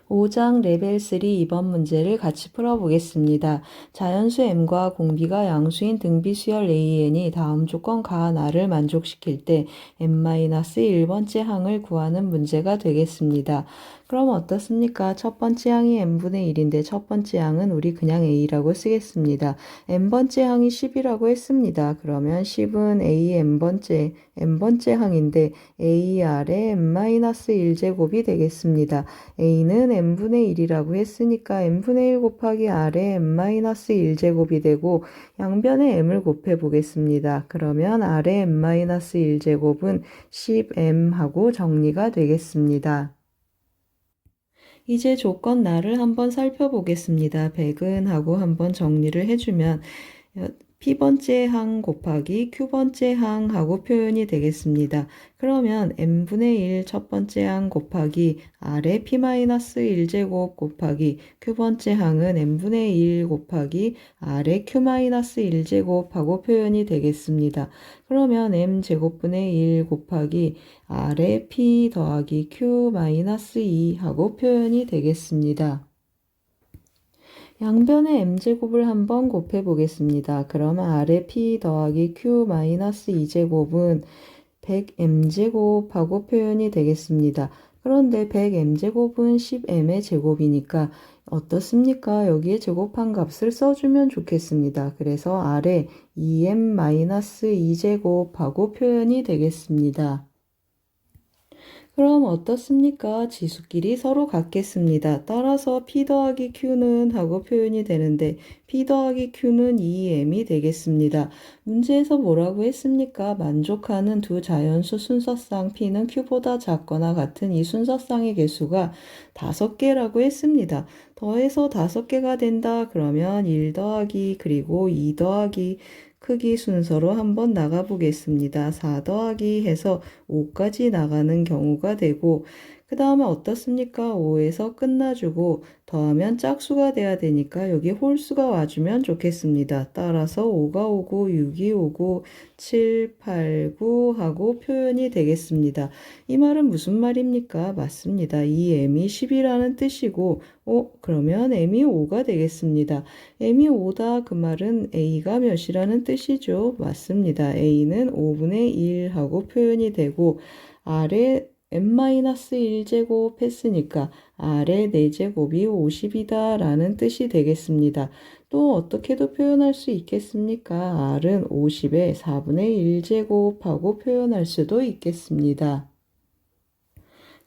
5장 레벨 3 2번 문제를 같이 풀어보겠습니다. 자연수 m과 공비가 양수인 등비수열 AN이 다음 조건 가한 R을 만족시킬 때 n-1번째 항을 구하는 문제가 되겠습니다. 그럼 어떻습니까? 첫 번째 항이 n분의 1인데 첫 번째 항은 우리 그냥 a라고 쓰겠습니다. n번째 항이 10이라고 했습니다. 그러면 10은 a n번째 항인데 AR의 n-1제곱이 되겠습니다. a는 n분의 1이라고 했으니까 n분의 1 곱하기 r의 n-1제곱이 되고 양변에 m을 곱해 보겠습니다. 그러면 r의 n-1제곱은 10m 하고 정리가 되겠습니다. 이제 조건 나를 한번 살펴보겠습니다. 100은 하고 한번 정리를 해주면 p번째 항 곱하기 q번째 항 하고 표현이 되겠습니다. 그러면 n분의 1 첫번째 항 곱하기 r의 p-1제곱 곱하기 q번째 항은 n분의 1 곱하기 r의 q-1제곱 하고 표현이 되겠습니다. 그러면 m제곱분의 1 곱하기 r의 p 더하기 q-2 하고 표현이 되겠습니다. 양변의 m제곱을 한번 곱해 보겠습니다. 그러면 r의 p 더하기 q-2제곱은 100m제곱하고 표현이 되겠습니다. 그런데 100m제곱은 10m의 제곱이니까 어떻습니까? 여기에 제곱한 값을 써주면 좋겠습니다. 그래서 r의 2m-2제곱하고 표현이 되겠습니다. 그럼 어떻습니까? 지수끼리 서로 같겠습니다. 따라서 p 더하기 q는 하고 표현이 되는데 p 더하기 q는 2m이 되겠습니다. 문제에서 뭐라고 했습니까? 만족하는 두 자연수 순서쌍 p는 q보다 작거나 같은 이 순서쌍의 개수가 5개라고 했습니다. 더해서 5개가 된다 그러면 1 더하기 그리고 2 더하기 크기 순서로 한번 나가 보겠습니다. 4 더하기 해서 5까지 나가는 경우가 되고 그 다음에 어떻습니까? 5에서 끝나주고 더하면 짝수가 돼야 되니까 여기 홀수가 와주면 좋겠습니다. 따라서 5가 오고 6이 오고 7, 8, 9 하고 표현이 되겠습니다. 이 말은 무슨 말입니까? 맞습니다. 이 m이 10이라는 뜻이고 그러면 m이 5가 되겠습니다. m이 5다 그 말은 a가 몇이라는 뜻이죠. 맞습니다. a는 5분의 1 하고 표현이 되고 r의 n-1제곱 했으니까 r의 4제곱이 50이다 라는 뜻이 되겠습니다. 또 어떻게도 표현할 수 있겠습니까? r은 50의 4분의 1제곱하고 표현할 수도 있겠습니다.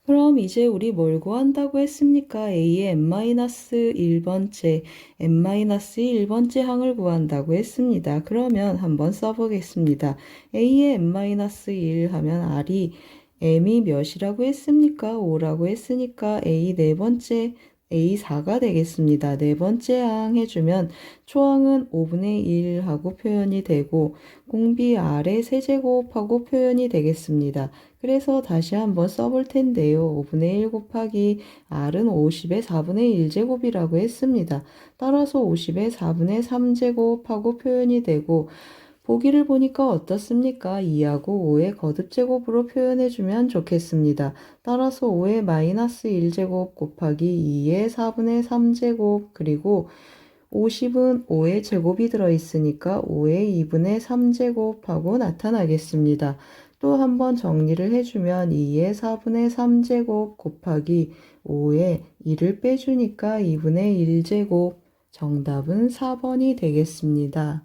그럼 이제 우리 뭘 구한다고 했습니까? a의 n-1번째 항을 구한다고 했습니다. 그러면 한번 써보겠습니다. a의 n-1 하면 r이 m이 몇이라고 했습니까? 5라고 했으니까 a 4번째 A4가 되겠습니다. 4번째 항 해주면 초항은 5분의 1 하고 표현이 되고 공비 R의 세제곱하고 표현이 되겠습니다. 그래서 다시 한번 써볼 텐데요. 5분의 1 곱하기 R은 50의 4분의 1제곱이라고 했습니다. 따라서 50의 4분의 3제곱하고 표현이 되고 보기를 보니까 어떻습니까? 2하고 5의 거듭제곱으로 표현해주면 좋겠습니다. 따라서 5의 마이너스 1제곱 곱하기 2의 4분의 3제곱 그리고 50은 5의 제곱이 들어있으니까 5의 2분의 3제곱하고 나타나겠습니다. 또 한번 정리를 해주면 2의 4분의 3제곱 곱하기 5의 2를 빼주니까 2분의 1제곱 정답은 4번이 되겠습니다.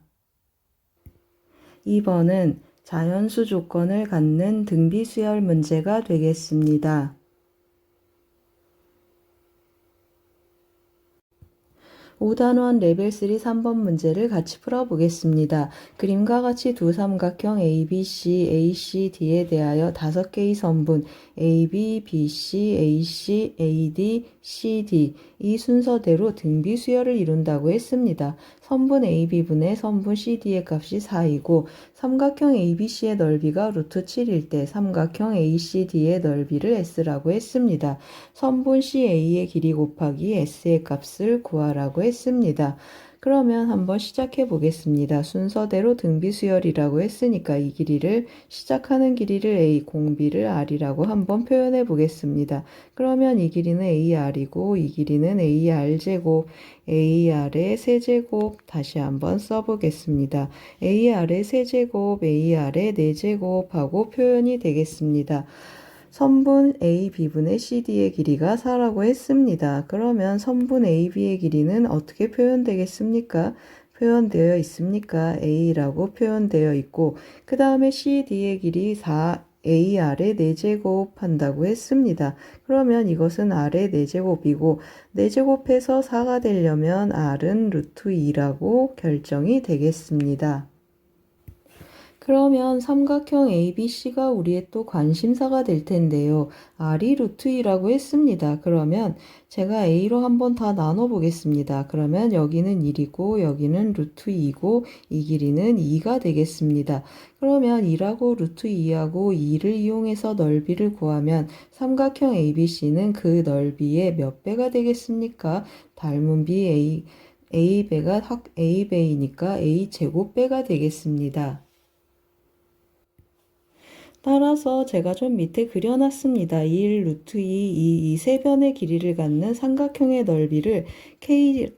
2번은 자연수 조건을 갖는 등비수열 문제가 되겠습니다. 5단원 레벨 3 3번 문제를 같이 풀어보겠습니다. 그림과 같이 두 삼각형 ABC, ACD에 대하여 5개의 선분 AB, BC, AC, AD, CD 이 순서대로 등비수열을 이룬다고 했습니다. 선분 AB분의 선분 CD의 값이 4이고 삼각형 ABC의 넓이가 루트 7일 때 삼각형 ACD의 넓이를 S라고 했습니다. 선분 CA의 길이 곱하기 S의 값을 구하라고 했습니다. 그러면 한번 시작해 보겠습니다. 순서대로 등비수열이라고 했으니까 이 길이를 시작하는 길이를 A, 공비를 R이라고 한번 표현해 보겠습니다. 그러면 이 길이는 AR이고 이 길이는 AR제곱, AR의 세제곱 다시 한번 써보겠습니다. AR의 세제곱, AR의 네제곱 하고 표현이 되겠습니다. 선분 AB분의 CD의 길이가 4라고 했습니다. 그러면 선분 AB의 길이는 어떻게 표현되겠습니까? 표현되어 있습니까? A라고 표현되어 있고 그 다음에 CD의 길이 4 AR의 4제곱 한다고 했습니다. 그러면 이것은 R의 4제곱이고 4제곱해서 4가 되려면 R은 루트 2라고 결정이 되겠습니다. 그러면 삼각형 ABC가 우리의 또 관심사가 될 텐데요. R이 루트 2라고 했습니다. 그러면 제가 A로 한번 다 나눠 보겠습니다. 그러면 여기는 1이고 여기는 루트 2고 이 길이는 2가 되겠습니다. 그러면 2라고 루트 2하고 2를 이용해서 넓이를 구하면 삼각형 ABC는 그 넓이의 몇 배가 되겠습니까? 닮은 비 A배가 A배이니까 A제곱배가 되겠습니다. 따라서 제가 좀 밑에 그려놨습니다. 1 루트 2, 이 세 변의 길이를 갖는 삼각형의 넓이를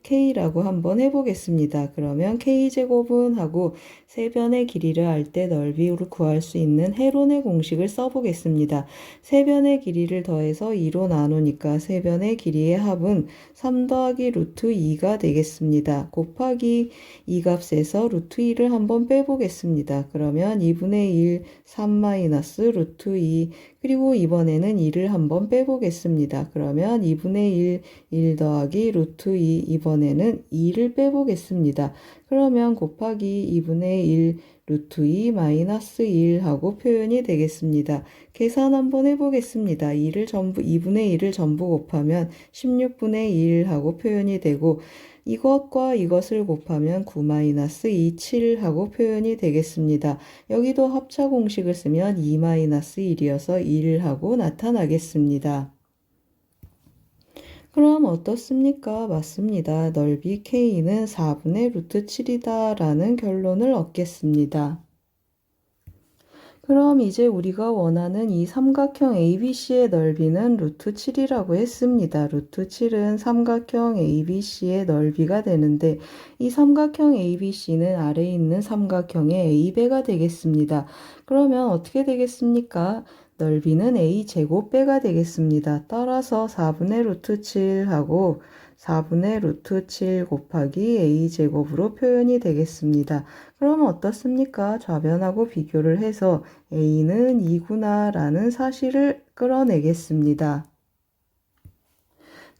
K라고 한번 해보겠습니다. 그러면 K제곱은 하고 세 변의 길이를 알 때 넓이를 구할 수 있는 헤론의 공식을 써보겠습니다. 세 변의 길이를 더해서 2로 나누니까 세 변의 길이의 합은 3 더하기 루트 2가 되겠습니다. 곱하기 이 값에서 루트 2를 한번 빼보겠습니다. 그러면 2분의 1, 3 마이너스 루트 2 그리고 이번에는 2를 한번 빼보겠습니다. 그러면 2분의 1 더하기 루트 2 이번에는 2를 빼보겠습니다. 그러면 곱하기 2분의 1 루트 2 마이너스 1 하고 표현이 되겠습니다. 계산 한번 해보겠습니다. 2분의 1을 전부 곱하면 16분의 1 하고 표현이 되고 이것과 이것을 곱하면 9-2, 7 하고 표현이 되겠습니다. 여기도 합차 공식을 쓰면 2-1이어서 1 하고 나타나겠습니다. 그럼 어떻습니까? 맞습니다. 넓이 K는 4분의 루트 7이다 라는 결론을 얻겠습니다. 그럼 이제 우리가 원하는 이 삼각형 ABC의 넓이는 루트 7이라고 했습니다. 루트 7은 삼각형 ABC의 넓이가 되는데 이 삼각형 ABC는 아래에 있는 삼각형의 A배가 되겠습니다. 그러면 어떻게 되겠습니까? 넓이는 A제곱배가 되겠습니다. 따라서 4분의 루트 7하고 4분의 루트 7 곱하기 A제곱으로 표현이 되겠습니다. 그러면 어떻습니까? 좌변하고 비교를 해서 A는 2구나 라는 사실을 끌어내겠습니다.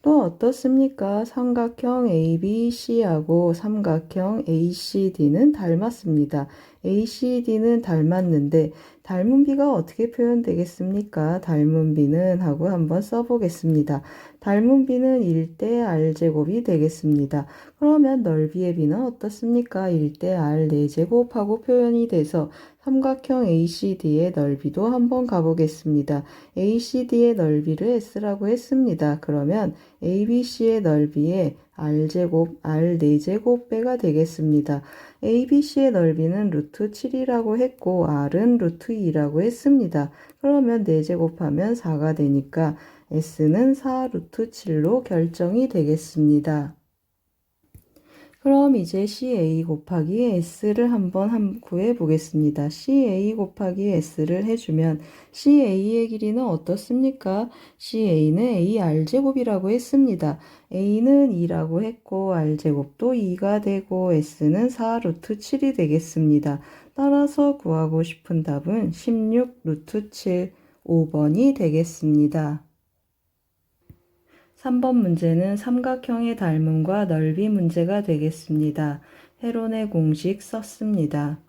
또 어떻습니까? 삼각형 ABC하고 삼각형 ACD는 닮았습니다. ACD는 닮았는데 닮은 비가 어떻게 표현되겠습니까? 닮은 비는 하고 한번 써보겠습니다. 닮은 비는 1대 R제곱이 되겠습니다. 그러면 넓이의 비는 어떻습니까? 1대 R 4제곱하고 표현이 돼서 삼각형 ACD의 넓이도 한번 가보겠습니다. ACD의 넓이를 S라고 했습니다. 그러면 ABC의 넓이에 R제곱, R 4제곱배가 되겠습니다. ABC의 넓이는 루트 7이라고 했고 R은 루트 2라고 했습니다. 그러면 4제곱하면 4가 되니까 S는 4 루트 7로 결정이 되겠습니다. 그럼 이제 CA 곱하기 S를 한번 구해 보겠습니다. CA 곱하기 S를 해주면 CA의 길이는 어떻습니까? CA는 AR제곱이라고 했습니다. A는 2라고 했고 R제곱도 2가 되고 S는 4 루트 7이 되겠습니다. 따라서 구하고 싶은 답은 16 루트 7, 5번이 되겠습니다. 3번 문제는 삼각형의 닮음과 넓이 문제가 되겠습니다. 헤론의 공식 썼습니다.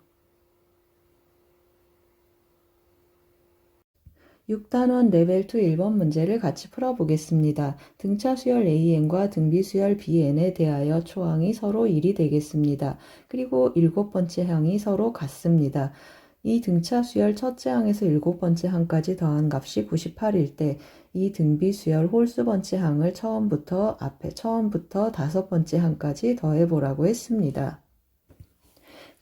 6단원 레벨 2 1번 문제를 같이 풀어보겠습니다. 등차 수열 AN과 등비 수열 BN에 대하여 초항이 서로 1이 되겠습니다. 그리고 7번째 항이 서로 같습니다. 이 등차 수열 첫째 항에서 7번째 항까지 더한 값이 98일 때 이 등비 수열 홀수 번째 항을 처음부터 5번째 항까지 더해보라고 했습니다.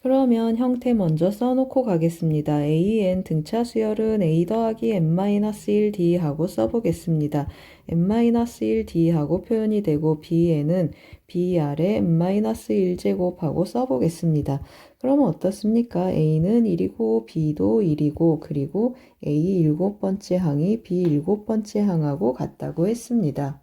그러면 형태 먼저 써놓고 가겠습니다. AN 등차 수열은 A 더하기 n-1D 하고 써보겠습니다. n-1D 하고 표현이 되고 Bn은 B 아래 n-1제곱 하고 써보겠습니다. 그러면 어떻습니까? A는 1이고 B도 1이고 그리고 A 7번째 항이 B 7번째 항하고 같다고 했습니다.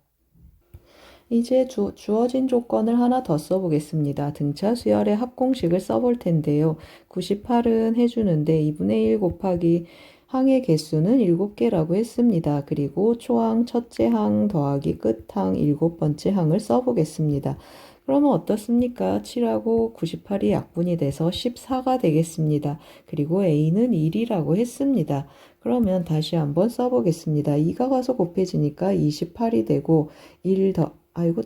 이제 주어진 조건을 하나 더 써보겠습니다. 등차 수열의 합공식을 써볼 텐데요. 98은 해주는데 2분의 1 곱하기 항의 개수는 7개라고 했습니다. 그리고 초항 첫째 항 더하기 끝항 7번째 항을 써보겠습니다. 그러면 어떻습니까? 7하고 98이 약분이 돼서 14가 되겠습니다. 그리고 A는 1이라고 했습니다. 그러면 다시 한번 써보겠습니다. 2가 가서 곱해지니까 28이 되고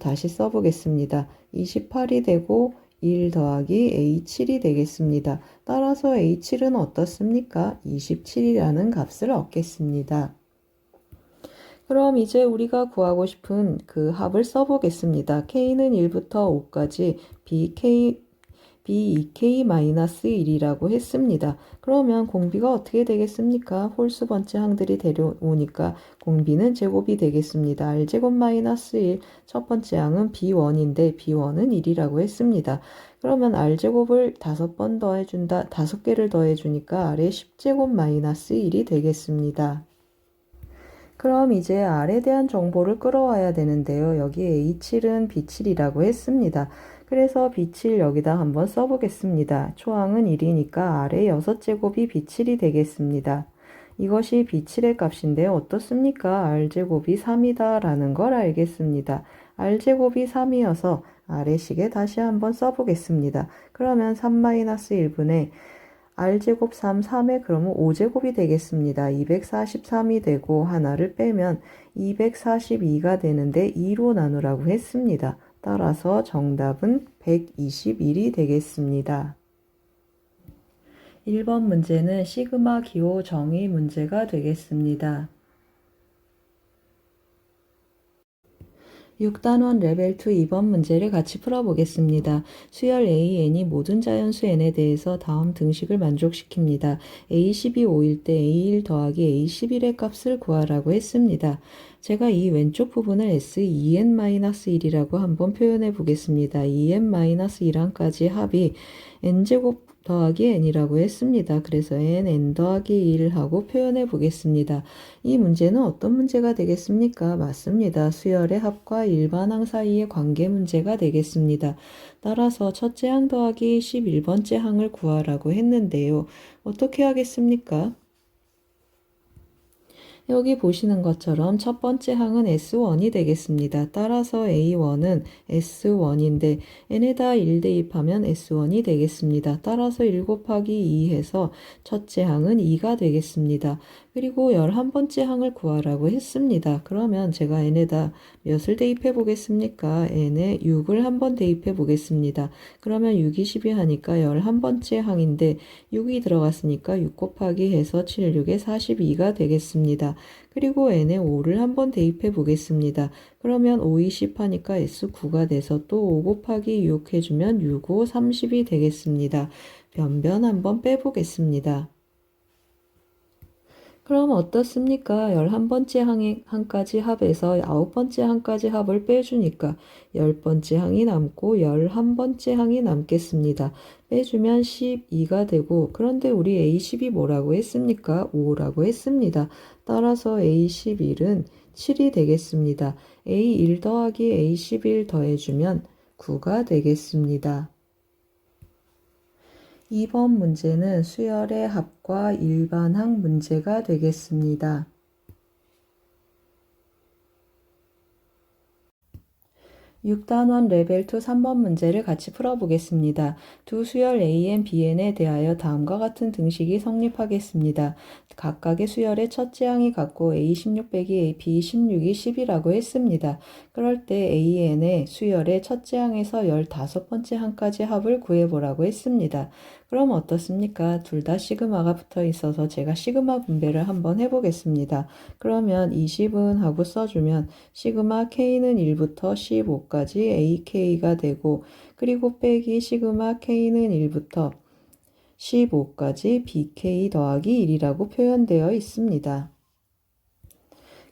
다시 써보겠습니다. 28이 되고 1 더하기 A7이 되겠습니다. 따라서 A7은 어떻습니까? 27이라는 값을 얻겠습니다. 그럼 이제 우리가 구하고 싶은 그 합을 써보겠습니다. K는 1부터 5까지 B2K-1이라고 했습니다. 그러면 공비가 어떻게 되겠습니까? 홀수 번째 항들이 데려오니까 공비는 제곱이 되겠습니다. R제곱 마이너스 1, 첫 번째 항은 B1인데 B1은 1이라고 했습니다. 그러면 R제곱을 5개를 더해주니까 R의 10제곱 마이너스 1이 되겠습니다. 그럼 이제 R에 대한 정보를 끌어와야 되는데요. 여기 A7은 B7이라고 했습니다. 그래서 B7 여기다 한번 써보겠습니다. 초항은 1이니까 R의 6제곱이 B7이 되겠습니다. 이것이 B7의 값인데 어떻습니까? R제곱이 3이다 라는 걸 알겠습니다. R제곱이 3이어서 R의 식에 다시 한번 써보겠습니다. 그러면 3-1분의 R제곱 3에 그러면 5제곱이 되겠습니다. 243이 되고 하나를 빼면 242가 되는데 2로 나누라고 했습니다. 따라서 정답은 121이 되겠습니다. 1번 문제는 시그마 기호 정의 문제가 되겠습니다. 6단원 레벨 2 2번 문제를 같이 풀어보겠습니다. 수열 AN이 모든 자연수 N에 대해서 다음 등식을 만족시킵니다. A10이 5일 때 A1 더하기 A11의 값을 구하라고 했습니다. 제가 이 왼쪽 부분을 S2n-1이라고 한번 표현해 보겠습니다. 2n-1항까지 합이 n제곱 더하기 n이라고 했습니다. 그래서 n 더하기 1하고 표현해 보겠습니다. 이 문제는 어떤 문제가 되겠습니까? 맞습니다. 수열의 합과 일반항 사이의 관계 문제가 되겠습니다. 따라서 첫째 항 더하기 11번째 항을 구하라고 했는데요. 어떻게 하겠습니까? 여기 보시는 것처럼 첫 번째 항은 S1이 되겠습니다. 따라서 A1은 S1인데 n에다 1 대입하면 S1이 되겠습니다. 따라서 1 곱하기 2 해서 첫째 항은 2가 되겠습니다. 그리고 11번째 항을 구하라고 했습니다. 그러면 제가 n에다 몇을 대입해 보겠습니까? n에 6을 한번 대입해 보겠습니다. 그러면 6, 20이 하니까 11번째 항인데 6이 들어갔으니까 6 곱하기 해서 7, 6에 42가 되겠습니다. 그리고 n에 5를 한번 대입해 보겠습니다. 그러면 5, 20 하니까 S9가 돼서 또 5 곱하기 6 해주면 6, 5, 30이 되겠습니다. 변변 한번 빼보겠습니다. 그럼 어떻습니까? 11번째 항까지 합해서 9번째 항까지 합을 빼주니까 10번째 항이 남고 11번째 항이 남겠습니다. 빼주면 12가 되고 그런데 우리 A10이 뭐라고 했습니까? 5라고 했습니다. 따라서 A11은 7이 되겠습니다. A1 더하기 A11 더해주면 9가 되겠습니다. 2번 문제는 수열의 합과 일반항 문제가 되겠습니다. 6단원 레벨 2 3번 문제를 같이 풀어보겠습니다. 두 수열 AN, BN에 대하여 다음과 같은 등식이 성립하겠습니다. 각각의 수열의 첫째 항이 같고 A16 빼기 B16이 10이라고 했습니다. 그럴 때 AN의 수열의 첫째 항에서 15번째 항까지 합을 구해보라고 했습니다. 그럼 어떻습니까? 둘 다 시그마가 붙어 있어서 제가 시그마 분배를 한번 해보겠습니다. 그러면 20은 하고 써주면 시그마 K는 1부터 15까지 AK가 되고, 그리고 빼기 시그마 K는 1부터 15까지 BK 더하기 1이라고 표현되어 있습니다.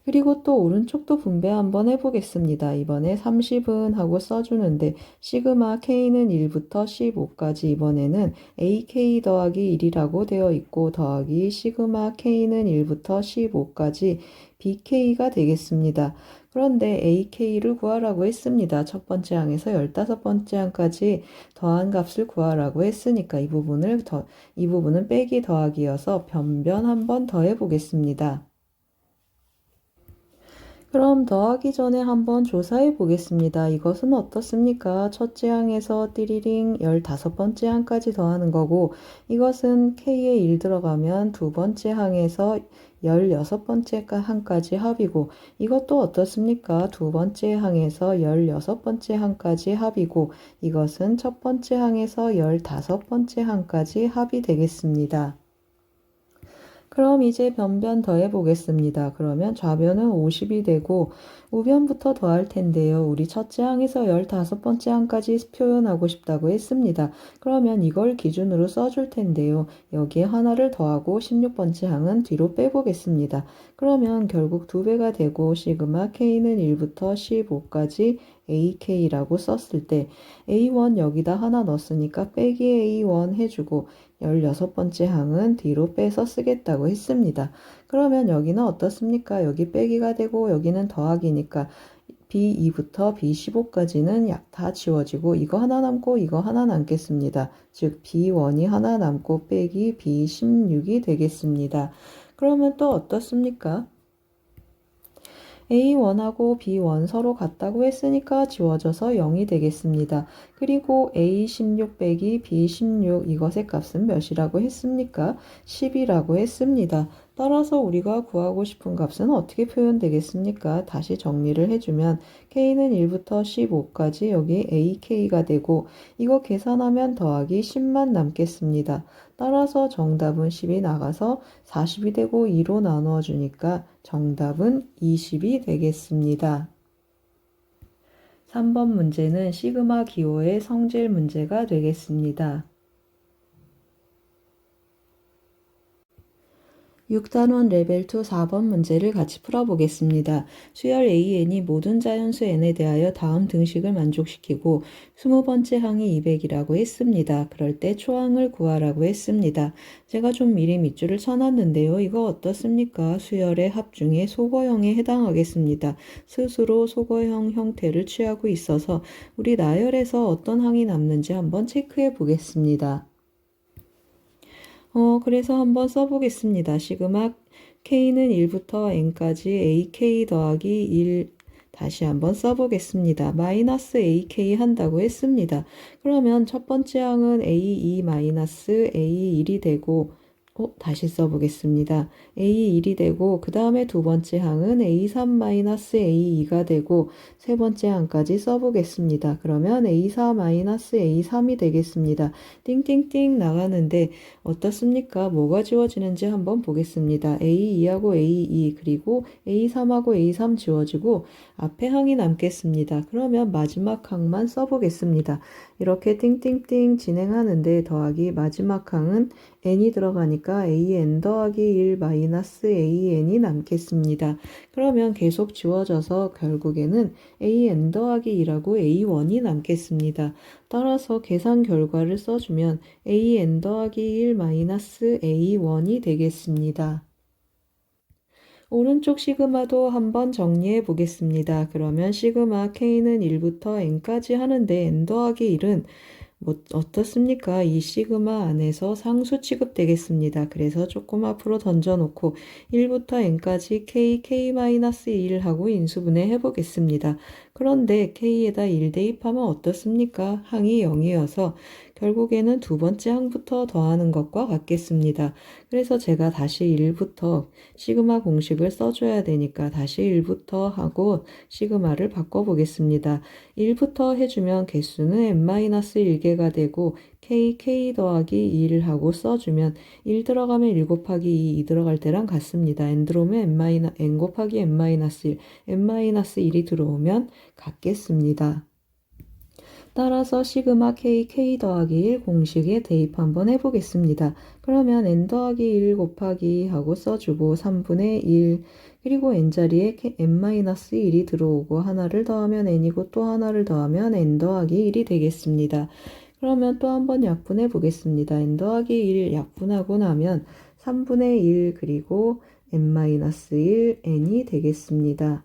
그리고 또 오른쪽도 분배 한번 해보겠습니다. 이번에 30은 하고 써주는데 시그마 K는 1부터 15까지 이번에는 AK 더하기 1이라고 되어 있고 더하기 시그마 K는 1부터 15까지 BK가 되겠습니다. 그런데 AK를 구하라고 했습니다. 첫 번째 항에서 15번째 항까지 더한 값을 구하라고 했으니까 이 부분은 빼기 더하기여서 변변 한번 더 해보겠습니다. 그럼 더하기 전에 한번 조사해 보겠습니다. 이것은 어떻습니까? 첫째 항에서 띠리링 15번째 항까지 더하는 거고, 이것은 K에 1 들어가면 두 번째 항에서 16번째 항까지 합이고, 이것도 어떻습니까? 두 번째 항에서 16번째 항까지 합이고, 이것은 첫 번째 항에서 15번째 항까지 합이 되겠습니다. 그럼 이제 변변 더해 보겠습니다. 그러면 좌변은 50이 되고 우변부터 더할 텐데요. 우리 첫째 항에서 15번째 항까지 표현하고 싶다고 했습니다. 그러면 이걸 기준으로 써줄 텐데요. 여기에 하나를 더하고 16번째 항은 뒤로 빼보겠습니다. 그러면 결국 2배가 되고 시그마 K는 1부터 15까지 AK라고 썼을 때 A1 여기다 하나 넣었으니까 빼기 A1 해주고 16번째 항은 뒤로 빼서 쓰겠다고 했습니다. 그러면 여기는 어떻습니까? 여기 빼기가 되고 여기는 더하기니까 B2부터 B15까지는 약 다 지워지고 이거 하나 남고 이거 하나 남겠습니다. 즉 B1이 하나 남고 빼기 B16이 되겠습니다. 그러면 또 어떻습니까? A1하고 B1 서로 같다고 했으니까 지워져서 0이 되겠습니다. 그리고 A16 빼기 B16 이것의 값은 몇이라고 했습니까? 10이라고 했습니다. 따라서 우리가 구하고 싶은 값은 어떻게 표현되겠습니까? 다시 정리를 해주면 K는 1부터 15까지 여기 AK가 되고 이거 계산하면 더하기 10만 남겠습니다. 따라서 정답은 10이 나가서 40이 되고 2로 나누어 주니까 정답은 20이 되겠습니다. 3번 문제는 시그마 기호의 성질 문제가 되겠습니다. 6단원 레벨 2 4번 문제를 같이 풀어보겠습니다. 수열 AN이 모든 자연수 N에 대하여 다음 등식을 만족시키고 20번째 항이 200이라고 했습니다. 그럴 때 초항을 구하라고 했습니다. 제가 좀 미리 밑줄을 쳐놨는데요. 이거 어떻습니까? 수열의 합 중에 소거형에 해당하겠습니다. 스스로 소거형 형태를 취하고 있어서 우리 나열에서 어떤 항이 남는지 한번 체크해 보겠습니다. 그래서 한번 써보겠습니다. 시그마 K는 1부터 N까지 AK 더하기 1 다시 한번 써보겠습니다. 마이너스 AK 한다고 했습니다. 그러면 첫 번째 항은 A2 마이너스 A1이 되고 다시 써보겠습니다. A1이 되고 그 다음에 두 번째 항은 A3-A2가 되고 세 번째 항까지 써보겠습니다. 그러면 A4-A3이 되겠습니다. 띵띵띵 나가는데 어떻습니까? 뭐가 지워지는지 한번 보겠습니다. A2하고 A2 그리고 A3하고 A3 지워지고 앞에 항이 남겠습니다. 그러면 마지막 항만 써보겠습니다. 이렇게 띵띵띵 진행하는데 더하기 마지막 항은 n이 들어가니까 an 더하기 1 마이너스 an이 남겠습니다. 그러면 계속 지워져서 결국에는 an 더하기 2라고 a1이 남겠습니다. 따라서 계산 결과를 써주면 an 더하기 1 마이너스 a1이 되겠습니다. 오른쪽 시그마도 한번 정리해 보겠습니다. 그러면 시그마 K는 1부터 N까지 하는데 N 더하기 1은 어떻습니까? 이 시그마 안에서 상수 취급되겠습니다. 그래서 조금 앞으로 던져놓고 1부터 N까지 K, K-1 하고 인수분해 해보겠습니다. 그런데 k에다 1 대입하면 어떻습니까? 항이 0이어서 결국에는 두 번째 항부터 더하는 것과 같겠습니다. 그래서 제가 다시 1부터 시그마 공식을 써줘야 되니까 다시 1부터 하고 시그마를 바꿔보겠습니다. 1부터 해주면 개수는 n-1개가 되고 k 더하기 1 하고 써주면 1 들어가면 1 곱하기 2 들어갈 때랑 같습니다. n 들어오면 n 곱하기 n-1, n-1이 들어오면 같겠습니다. 따라서 시그마 k 더하기 1 공식에 대입 한번 해보겠습니다. 그러면 n 더하기 1 곱하기 하고 써주고 3분의 1 그리고 n자리에 n-1이 들어오고 하나를 더하면 n이고 또 하나를 더하면 n 더하기 1이 되겠습니다. 그러면 또 한번 약분해 보겠습니다. n 더하기 1 약분하고 나면 3분의 1 그리고 n-1 n이 되겠습니다.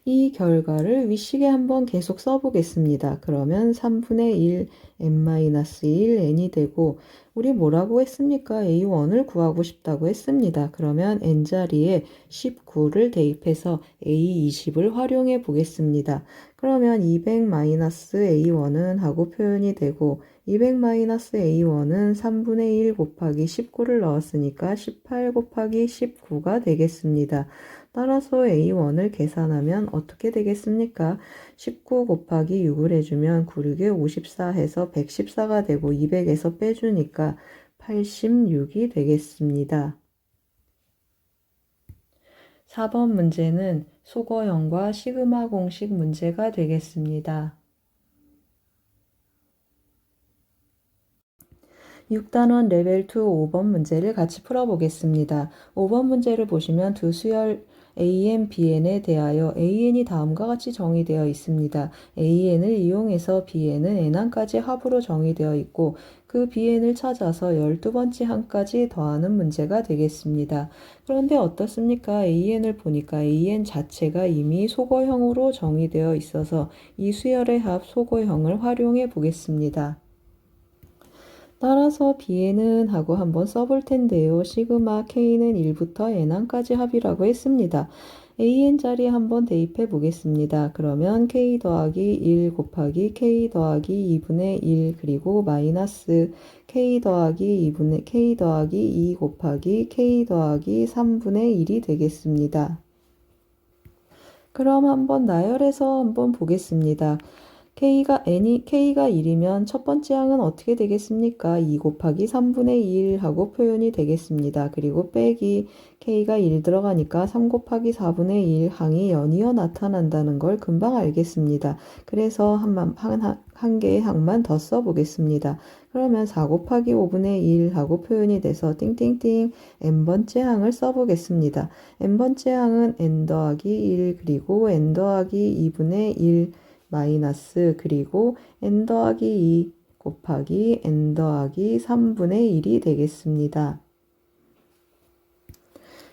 이 결과를 위식에 한번 계속 써보겠습니다. 그러면 3분의 1 n-1 n이 되고 우리 뭐라고 했습니까? a1을 구하고 싶다고 했습니다. 그러면 n자리에 19를 대입해서 a20을 활용해 보겠습니다. 그러면 200-a1은 하고 표현이 되고 200-a1은 3분의 1 곱하기 19를 넣었으니까 18 곱하기 19가 되겠습니다. 따라서 A1을 계산하면 어떻게 되겠습니까? 19 곱하기 6을 해주면 9, 6에 54 해서 114가 되고 200에서 빼주니까 86이 되겠습니다. 4번 문제는 소거형과 시그마 공식 문제가 되겠습니다. 6단원 레벨 2 5번 문제를 같이 풀어보겠습니다. 5번 문제를 보시면 두 수열 AN, BN에 대하여 AN이 다음과 같이 정의되어 있습니다. AN을 이용해서 BN은 N항까지 합으로 정의되어 있고 그 BN을 찾아서 12번째 항까지 더하는 문제가 되겠습니다. 그런데 어떻습니까? AN을 보니까 AN 자체가 이미 소거형으로 정의되어 있어서 이 수열의 합 소거형을 활용해 보겠습니다. 따라서 B에는 하고 한번 써볼 텐데요. 시그마 K는 1부터 N항까지 합이라고 했습니다. AN 자리에 한번 대입해 보겠습니다. 그러면 K 더하기 1 곱하기 K 더하기 2분의 1 그리고 마이너스 K 더하기 2 곱하기 K 더하기 3분의 1이 되겠습니다. 그럼 한번 나열해서 한번 보겠습니다. K가 1이면 첫 번째 항은 어떻게 되겠습니까? 2 곱하기 3분의 1 하고 표현이 되겠습니다. 그리고 빼기 K가 1 들어가니까 3 곱하기 4분의 1 항이 연이어 나타난다는 걸 금방 알겠습니다. 그래서 한 개의 항만 더 써보겠습니다. 그러면 4 곱하기 5분의 1 하고 표현이 돼서 띵띵띵 n번째 항을 써보겠습니다. n번째 항은 n 더하기 1 그리고 n 더하기 2분의 1 마이너스 그리고 n 더하기 2 곱하기 n 더하기 3분의 1이 되겠습니다.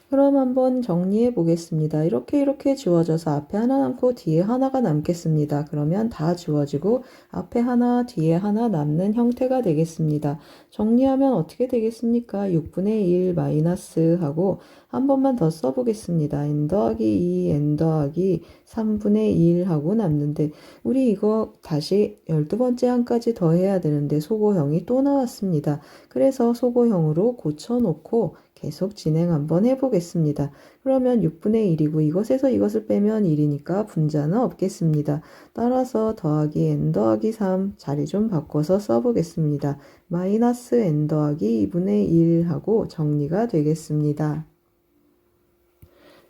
그럼 한번 정리해 보겠습니다. 이렇게 지워져서 앞에 하나 남고 뒤에 하나가 남겠습니다. 그러면 다 지워지고 앞에 하나 뒤에 하나 남는 형태가 되겠습니다. 정리하면 어떻게 되겠습니까? 6분의 1 마이너스 하고 한 번만 더 써보겠습니다. n 더하기 2 n 더하기 3분의 1 하고 남는데 우리 이거 다시 12번째 항까지 더해야 되는데 소거형이 또 나왔습니다. 그래서 소거형으로 고쳐놓고 계속 진행 한번 해보겠습니다. 그러면 6분의 1이고 이것에서 이것을 빼면 1이니까 분자는 없겠습니다. 따라서 더하기 n 더하기 3 자리 좀 바꿔서 써보겠습니다. 마이너스 n 더하기 2분의 1 하고 정리가 되겠습니다.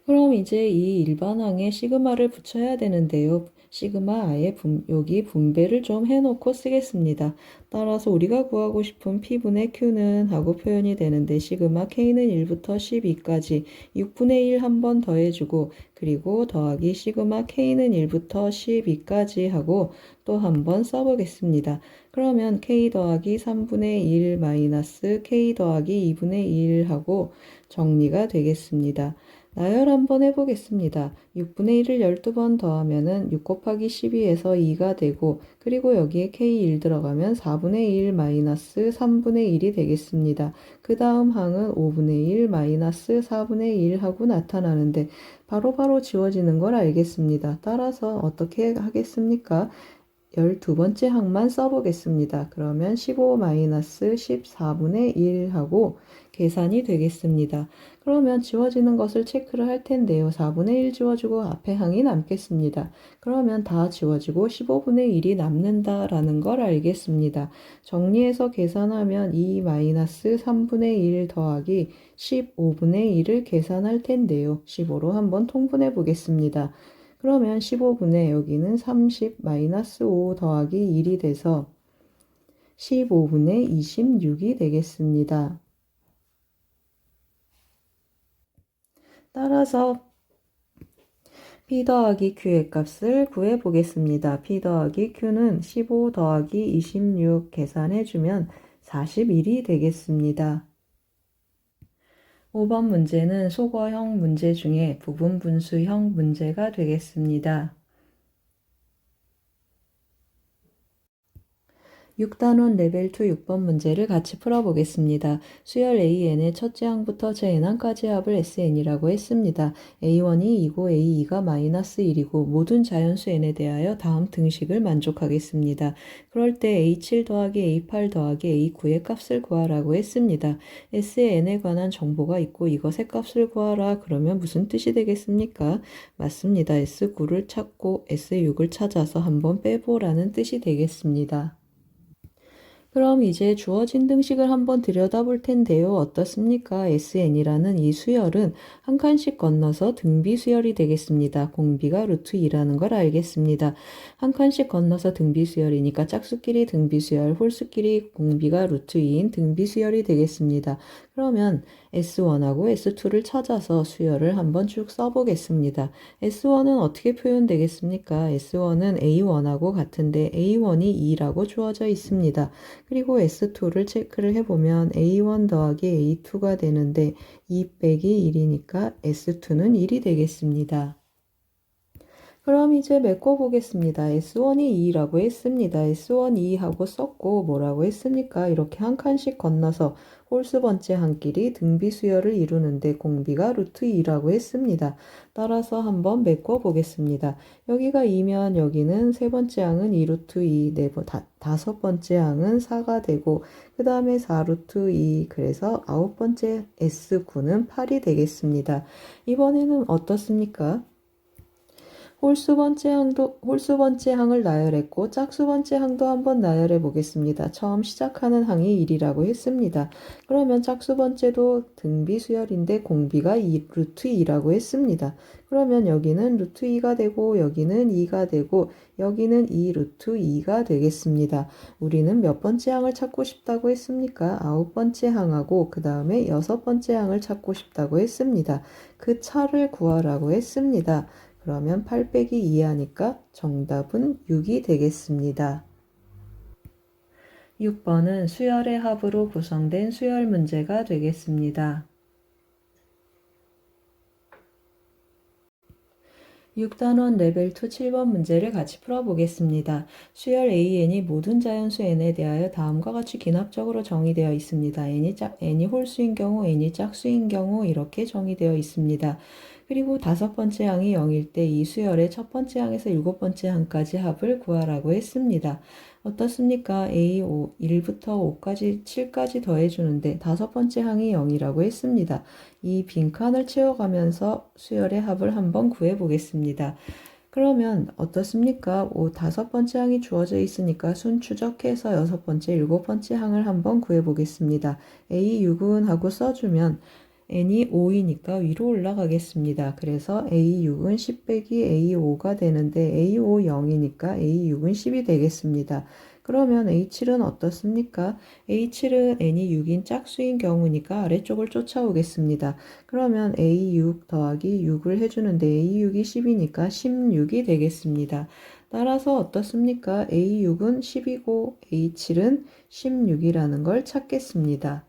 그럼 이제 이 일반항에 시그마를 붙여야 되는데요. 시그마 아예 여기 분배를 좀 해놓고 쓰겠습니다. 따라서 우리가 구하고 싶은 P분의 Q는 하고 표현이 되는데 시그마 K는 1부터 12까지 6분의 1 한 번 더해주고 그리고 더하기 시그마 K는 1부터 12까지 하고 또 한 번 써보겠습니다. 그러면 K 더하기 3분의 1 마이너스 K 더하기 2분의 1 하고 정리가 되겠습니다. 나열 한번 해보겠습니다. 6분의 1을 12번 더하면은 6 곱하기 12에서 2가 되고 그리고 여기에 K1 들어가면 4분의 1 마이너스 3분의 1이 되겠습니다. 그 다음 항은 5분의 1 마이너스 4분의 1 하고 나타나는데 바로바로 지워지는 걸 알겠습니다. 따라서 어떻게 하겠습니까? 12번째 항만 써보겠습니다. 그러면 15-14분의 1 하고 계산이 되겠습니다. 그러면 지워지는 것을 체크를 할 텐데요. 4분의 1 지워지고 앞에 항이 남겠습니다. 그러면 다 지워지고 15분의 1이 남는다라는 걸 알겠습니다. 정리해서 계산하면 2-3분의 1 더하기 15분의 1을 계산할 텐데요. 15로 한번 통분해 보겠습니다. 그러면 15분의 여기는 30-5 더하기 1이 돼서 15분의 26이 되겠습니다. 따라서 P 더하기 Q의 값을 구해 보겠습니다. P 더하기 Q는 15 더하기 26 계산해주면 41이 되겠습니다. 5번 문제는 속어형 문제 중에 부분 분수형 문제가 되겠습니다. 6단원 레벨 2 6번 문제를 같이 풀어보겠습니다. 수열 AN의 첫째 항부터 제n항까지 합을 SN이라고 했습니다. A1이 2고 A2가 -1이고 모든 자연수 n에 대하여 다음 등식을 만족하겠습니다. 그럴 때 A7 더하기 A8 더하기 A9의 값을 구하라고 했습니다. SN에 관한 정보가 있고 이것의 값을 구하라 그러면 무슨 뜻이 되겠습니까? 맞습니다. S9를 찾고 S6을 찾아서 한번 빼보라는 뜻이 되겠습니다. 그럼 이제 주어진 등식을 한번 들여다볼 텐데요. 어떻습니까? SN이라는 이 수열은 한 칸씩 건너서 등비 수열이 되겠습니다. 공비가 루트 2라는 걸 알겠습니다. 한 칸씩 건너서 등비 수열이니까 짝수끼리 등비 수열, 홀수끼리 공비가 루트 2인 등비 수열이 되겠습니다. 그러면 S1하고 S2를 찾아서 수열을 한번 쭉 써보겠습니다. S1은 어떻게 표현되겠습니까? S1은 A1하고 같은데 A1이 2라고 주어져 있습니다. 그리고 S2를 체크를 해보면 A1 더하기 A2가 되는데 2 빼기 1이니까 S2는 1이 되겠습니다. 그럼 이제 메꿔보겠습니다. S1이 2라고 했습니다. S1 2하고 썼고 뭐라고 했습니까? 이렇게 한 칸씩 건너서 홀수 번째 항끼리 등비 수열을 이루는데 공비가 루트 2라고 했습니다. 따라서 한번 메꿔보겠습니다. 여기가 2면 여기는 세 번째 항은 2 루트 2, 다섯 번째 항은 4가 되고 그 다음에 4 루트 2, 그래서 아홉 번째 S9는 8이 되겠습니다. 이번에는 어떻습니까? 홀수 번째 항을 나열했고 짝수 번째 항도 한번 나열해 보겠습니다. 처음 시작하는 항이 1이라고 했습니다. 그러면 짝수 번째도 등비 수열인데 공비가 루트 2라고 했습니다. 그러면 여기는 루트 2가 되고 여기는 2가 되고 여기는 2 루트 2가 되겠습니다. 우리는 몇 번째 항을 찾고 싶다고 했습니까? 아홉 번째 항하고 그 다음에 여섯 번째 항을 찾고 싶다고 했습니다. 그 차를 구하라고 했습니다. 그러면 8 빼기 2 하니까 정답은 6이 되겠습니다. 6번은 수열의 합으로 구성된 수열 문제가 되겠습니다. 6단원 레벨 2 7번 문제를 같이 풀어보겠습니다. 수열 AN이 모든 자연수 n에 대하여 다음과 같이 기납적으로 정의되어 있습니다. n이 홀수인 경우, n이 짝수인 경우 이렇게 정의되어 있습니다. 그리고 다섯 번째 항이 0일 때 이 수열의 첫 번째 항에서 일곱 번째 항까지 합을 구하라고 했습니다. 어떻습니까? A5, 1부터 5까지, 7까지 더해주는데 다섯 번째 항이 0이라고 했습니다. 이 빈칸을 채워가면서 수열의 합을 한번 구해보겠습니다. 그러면 어떻습니까? 다섯 번째 항이 주어져 있으니까 순 추적해서 여섯 번째, 일곱 번째 항을 한번 구해보겠습니다. A6은 하고 써주면 n이 5이니까 위로 올라가겠습니다. 그래서 A6은 10 빼기 A5가 되는데 A5 0이니까 A6은 10이 되겠습니다. 그러면 A7은 어떻습니까? A7은 n이 6인 짝수인 경우니까 아래쪽을 쫓아오겠습니다. 그러면 A6 더하기 6을 해주는데 A6이 10이니까 16이 되겠습니다. 따라서 어떻습니까? A6은 10이고 A7은 16이라는 걸 찾겠습니다.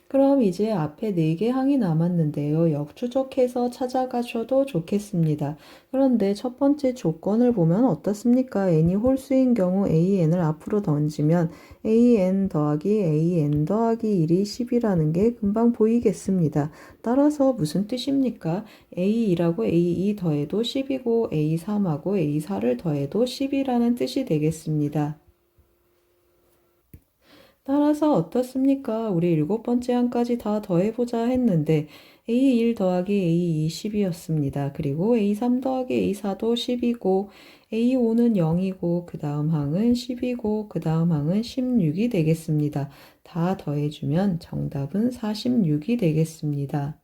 그럼 이제 앞에 4개 항이 남았는데요. 역추적해서 찾아가셔도 좋겠습니다. 그런데 첫 번째 조건을 보면 어떻습니까? n이 홀수인 경우 an을 앞으로 던지면 an 더하기 an 더하기 1이 10이라는 게 금방 보이겠습니다. 따라서 무슨 뜻입니까? a2라고 a2 더해도 10이고 a3하고 a4를 더해도 10이라는 뜻이 되겠습니다. 따라서 어떻습니까? 우리 7번째 항까지 다 더해보자 했는데 A1 더하기 A2 10이었습니다. 그리고 A3 더하기 A4도 10이고 A5는 0이고 그 다음 항은 10이고 그 다음 항은 16이 되겠습니다. 다 더해주면 정답은 46이 되겠습니다.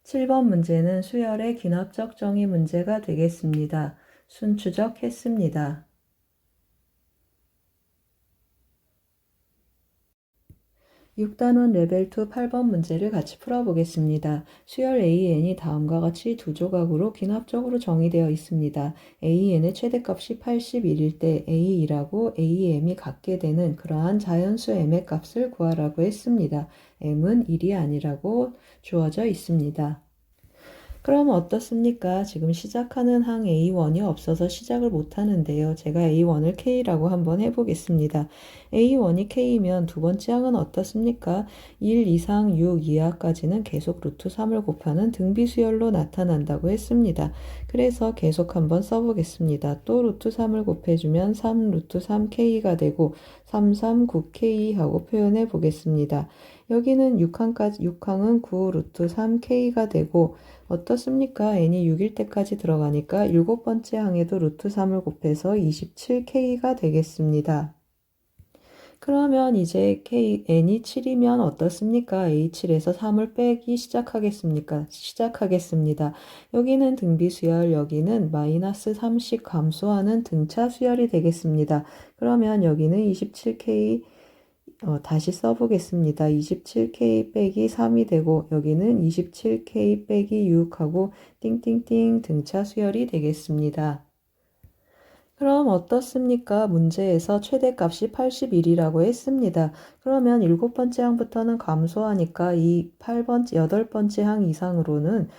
7번 문제는 수열의 귀납적 정의 문제가 되겠습니다. 순추적했습니다. 6단원 레벨 2 8번 문제를 같이 풀어보겠습니다. 수열 AN이 다음과 같이 두 조각으로 귀납적으로 정의되어 있습니다. AN의 최대값이 81일 때 A2라고 AM이 같게 되는 그러한 자연수 M의 값을 구하라고 했습니다. M은 1이 아니라고 주어져 있습니다. 그럼 어떻습니까? 지금 시작하는 항 A1이 없어서 시작을 못하는데요. 제가 A1을 K라고 한번 해보겠습니다. A1이 K면 두 번째 항은 어떻습니까? 1 이상 6 이하까지는 계속 루트 3을 곱하는 등비수열로 나타난다고 했습니다. 그래서 계속 한번 써보겠습니다. 또 루트 3을 곱해주면 3 루트 3K가 되고 3, 3, 9K 하고 표현해 보겠습니다. 여기는 6항은 9 루트 3K가 되고 어떻습니까? n이 6일 때까지 들어가니까 7번째 항에도 루트 3을 곱해서 27K가 되겠습니다. 그러면 이제 n이 7이면 어떻습니까? A7에서 3을 빼기 시작하겠습니다. 여기는 등비수열, 여기는 마이너스 3씩 감소하는 등차 수열이 되겠습니다. 그러면 여기는 27K 다시 써보겠습니다. 27K 빼기 3이 되고 여기는 27K 빼기 6하고 띵띵띵 등차 수열이 되겠습니다. 그럼 어떻습니까? 문제에서 최대값이 81이라고 했습니다. 그러면 7번째 항부터는 감소하니까 이 8번째 항 이상으로는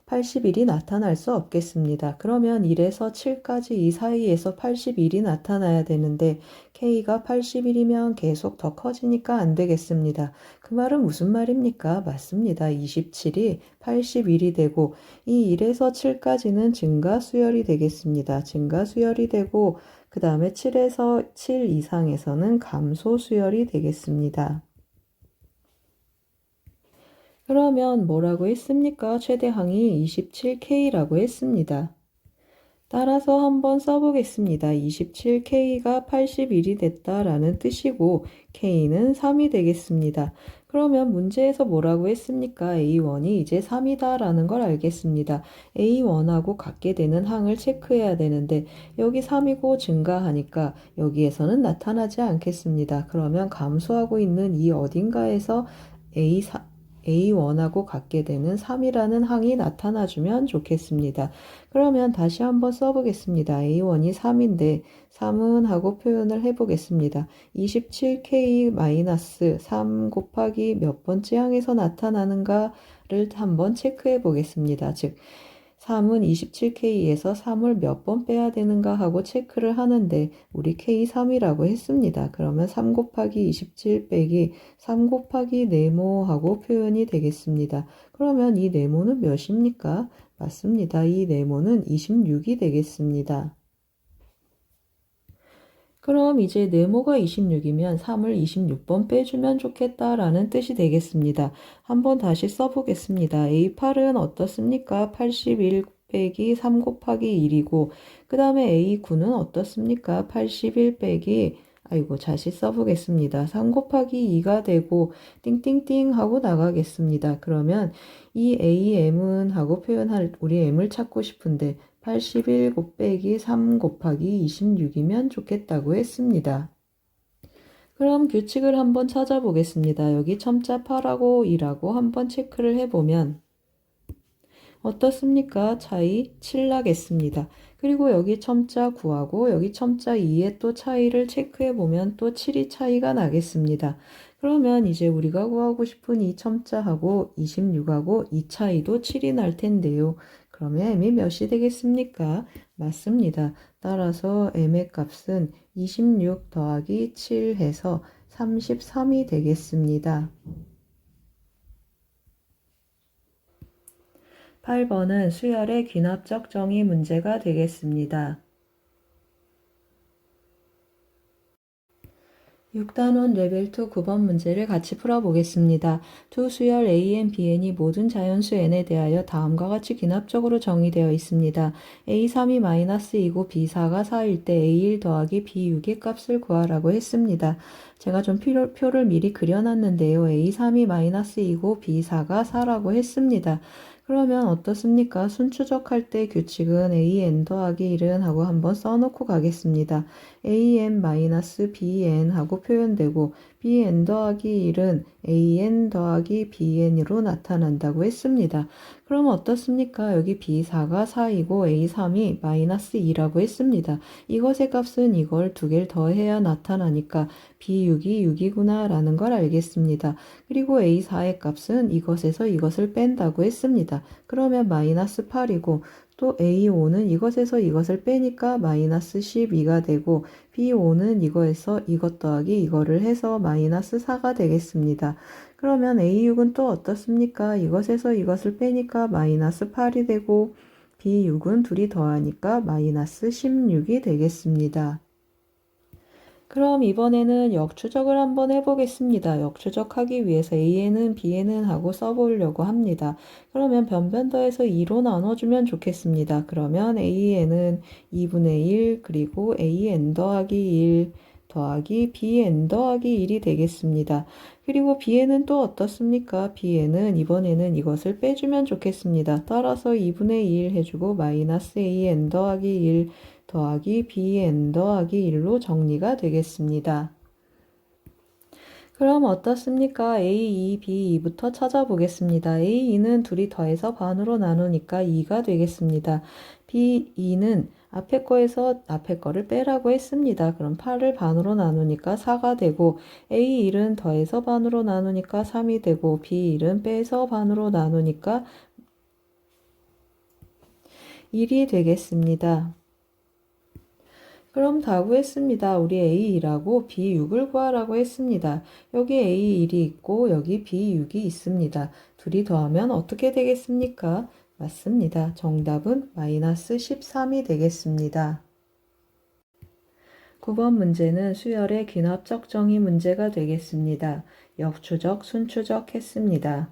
81이 나타날 수 없겠습니다. 그러면 1에서 7까지 이 사이에서 81이 나타나야 되는데 K가 81이면 계속 더 커지니까 안 되겠습니다. 그 말은 무슨 말입니까? 맞습니다. 27이 81이 되고 이 1에서 7까지는 증가 수열이 되겠습니다. 증가 수열이 되고 그 다음에 7에서 7 이상에서는 감소 수열이 되겠습니다. 그러면 뭐라고 했습니까? 최대항이 27K라고 했습니다. 따라서 한번 써보겠습니다. 27K가 81이 됐다라는 뜻이고 K는 3이 되겠습니다. 그러면 문제에서 뭐라고 했습니까? A1이 이제 3이다라는 걸 알겠습니다. A1하고 같게 되는 항을 체크해야 되는데 여기 3이고 증가하니까 여기에서는 나타나지 않겠습니다. 그러면 감소하고 있는 이 어딘가에서 A1하고 같게 되는 3이라는 항이 나타나주면 좋겠습니다. 그러면 다시 한번 써보겠습니다. A1이 3인데 3은 하고 표현을 해보겠습니다. 27K-3 곱하기 몇 번째 항에서 나타나는가를 한번 체크해 보겠습니다. 즉 3은 27K에서 3을 몇 번 빼야 되는가 하고 체크를 하는데 우리 K3이라고 했습니다. 그러면 3 곱하기 27 빼기 3 곱하기 네모 하고 표현이 되겠습니다. 그러면 이 네모는 몇입니까? 맞습니다. 이 네모는 26이 되겠습니다. 그럼 이제 네모가 26이면 3을 26번 빼주면 좋겠다라는 뜻이 되겠습니다. 한번 다시 써보겠습니다. A8은 어떻습니까? 81 빼기 3 곱하기 1이고 그 다음에 A9는 어떻습니까? 81 빼기 다시 써보겠습니다. 3 곱하기 2가 되고 띵띵띵 하고 나가겠습니다. 그러면 이 AM은 하고 우리 M을 찾고 싶은데 81 곱빼기 3 곱하기 26이면 좋겠다고 했습니다. 그럼 규칙을 한번 찾아보겠습니다. 여기 첨자 8하고 2라고 한번 체크를 해보면 어떻습니까? 차이 7 나겠습니다. 그리고 여기 첨자 9하고 여기 첨자 2의 또 차이를 체크해 보면 또 7이 차이가 나겠습니다. 그러면 이제 우리가 구하고 싶은 이 첨자하고 26하고 이 차이도 7이 날 텐데요. 그러면 m이 몇이 되겠습니까? 맞습니다. 따라서 m의 값은 26 더하기 7 해서 33이 되겠습니다. 8번은 수열의 귀납적 정의 문제가 되겠습니다. 6단원 레벨 2 9번 문제를 같이 풀어보겠습니다. 두 수열 a, n, b, n이 모든 자연수 n에 대하여 다음과 같이 귀납적으로 정의되어 있습니다. a3이 -2고 b4가 4일 때 a1 더하기 b6의 값을 구하라고 했습니다. 제가 좀 표를 미리 그려놨는데요. a3이 -2고 b4가 4라고 했습니다. 그러면 어떻습니까? 순추적할 때 규칙은 an 더하기 1은 하고 한번 써놓고 가겠습니다. an-bn 하고 표현되고 bn 더하기 1은 an 더하기 bn으로 나타난다고 했습니다. 그럼 어떻습니까? 여기 b4가 4이고 a3이 -2라고 했습니다. 이것의 값은 이걸 두 개를 더해야 나타나니까 b6이 6이구나 라는 걸 알겠습니다. 그리고 a4의 값은 이것에서 이것을 뺀다고 했습니다. 그러면 -8이고 또 a5는 이것에서 이것을 빼니까 -12가 되고 b5는 이거에서 이것 더하기 이거를 해서 -4가 되겠습니다. 그러면 a6은 또 어떻습니까? 이것에서 이것을 빼니까 -8이 되고 b6은 둘이 더하니까 -16이 되겠습니다. 그럼 이번에는 역추적을 한번 해보겠습니다. 역추적하기 위해서 a는 b는 하고 써보려고 합니다. 그러면 변변 더해서 2로 나눠주면 좋겠습니다. 그러면 an은 2분의 1 그리고 an 더하기 1 더하기 bn 더하기 1이 되겠습니다. 그리고 bn은 또 어떻습니까? bn은 이번에는 이것을 빼주면 좋겠습니다. 따라서 2분의 2 해주고 -an 더하기 1 더하기 bn 더하기 1로 정리가 되겠습니다. 그럼 어떻습니까? a, 2, b, 2부터 찾아보겠습니다. a, 2는 둘이 더해서 반으로 나누니까 2가 되겠습니다. b, 2는 앞에 거에서 앞에 거를 빼라고 했습니다. 그럼 8을 반으로 나누니까 4가 되고 a, 1은 더해서 반으로 나누니까 3이 되고 b, 1은 빼서 반으로 나누니까 1이 되겠습니다. 그럼 다 구했습니다. 우리 A2라고 B6을 구하라고 했습니다. 여기 A1이 있고 여기 B6이 있습니다. 둘이 더하면 어떻게 되겠습니까? 맞습니다. 정답은 -13이 되겠습니다. 9번 문제는 수열의 귀납적 정의 문제가 되겠습니다. 역추적, 순추적 했습니다.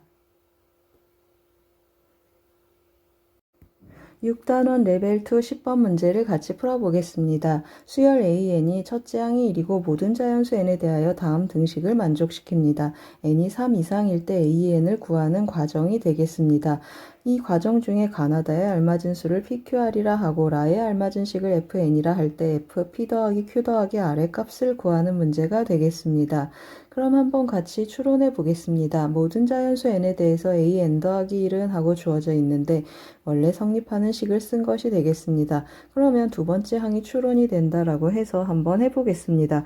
6단원 레벨 2 10번 문제를 같이 풀어보겠습니다. 수열 AN이 첫째 항이 1이고 모든 자연수 N에 대하여 다음 등식을 만족시킵니다. N이 3 이상일 때 AN을 구하는 과정이 되겠습니다. 이 과정 중에 가나다의 알맞은 수를 PQR이라 하고 라의 알맞은 식을 FN이라 할 때 F, P 더하기 Q 더하기 R의 값을 구하는 문제가 되겠습니다. 그럼 한번 같이 추론해 보겠습니다. 모든 자연수 n에 대해서 an 더하기 1은 하고 주어져 있는데 원래 성립하는 식을 쓴 것이 되겠습니다. 그러면 두 번째 항이 추론이 된다라고 해서 한번 해보겠습니다.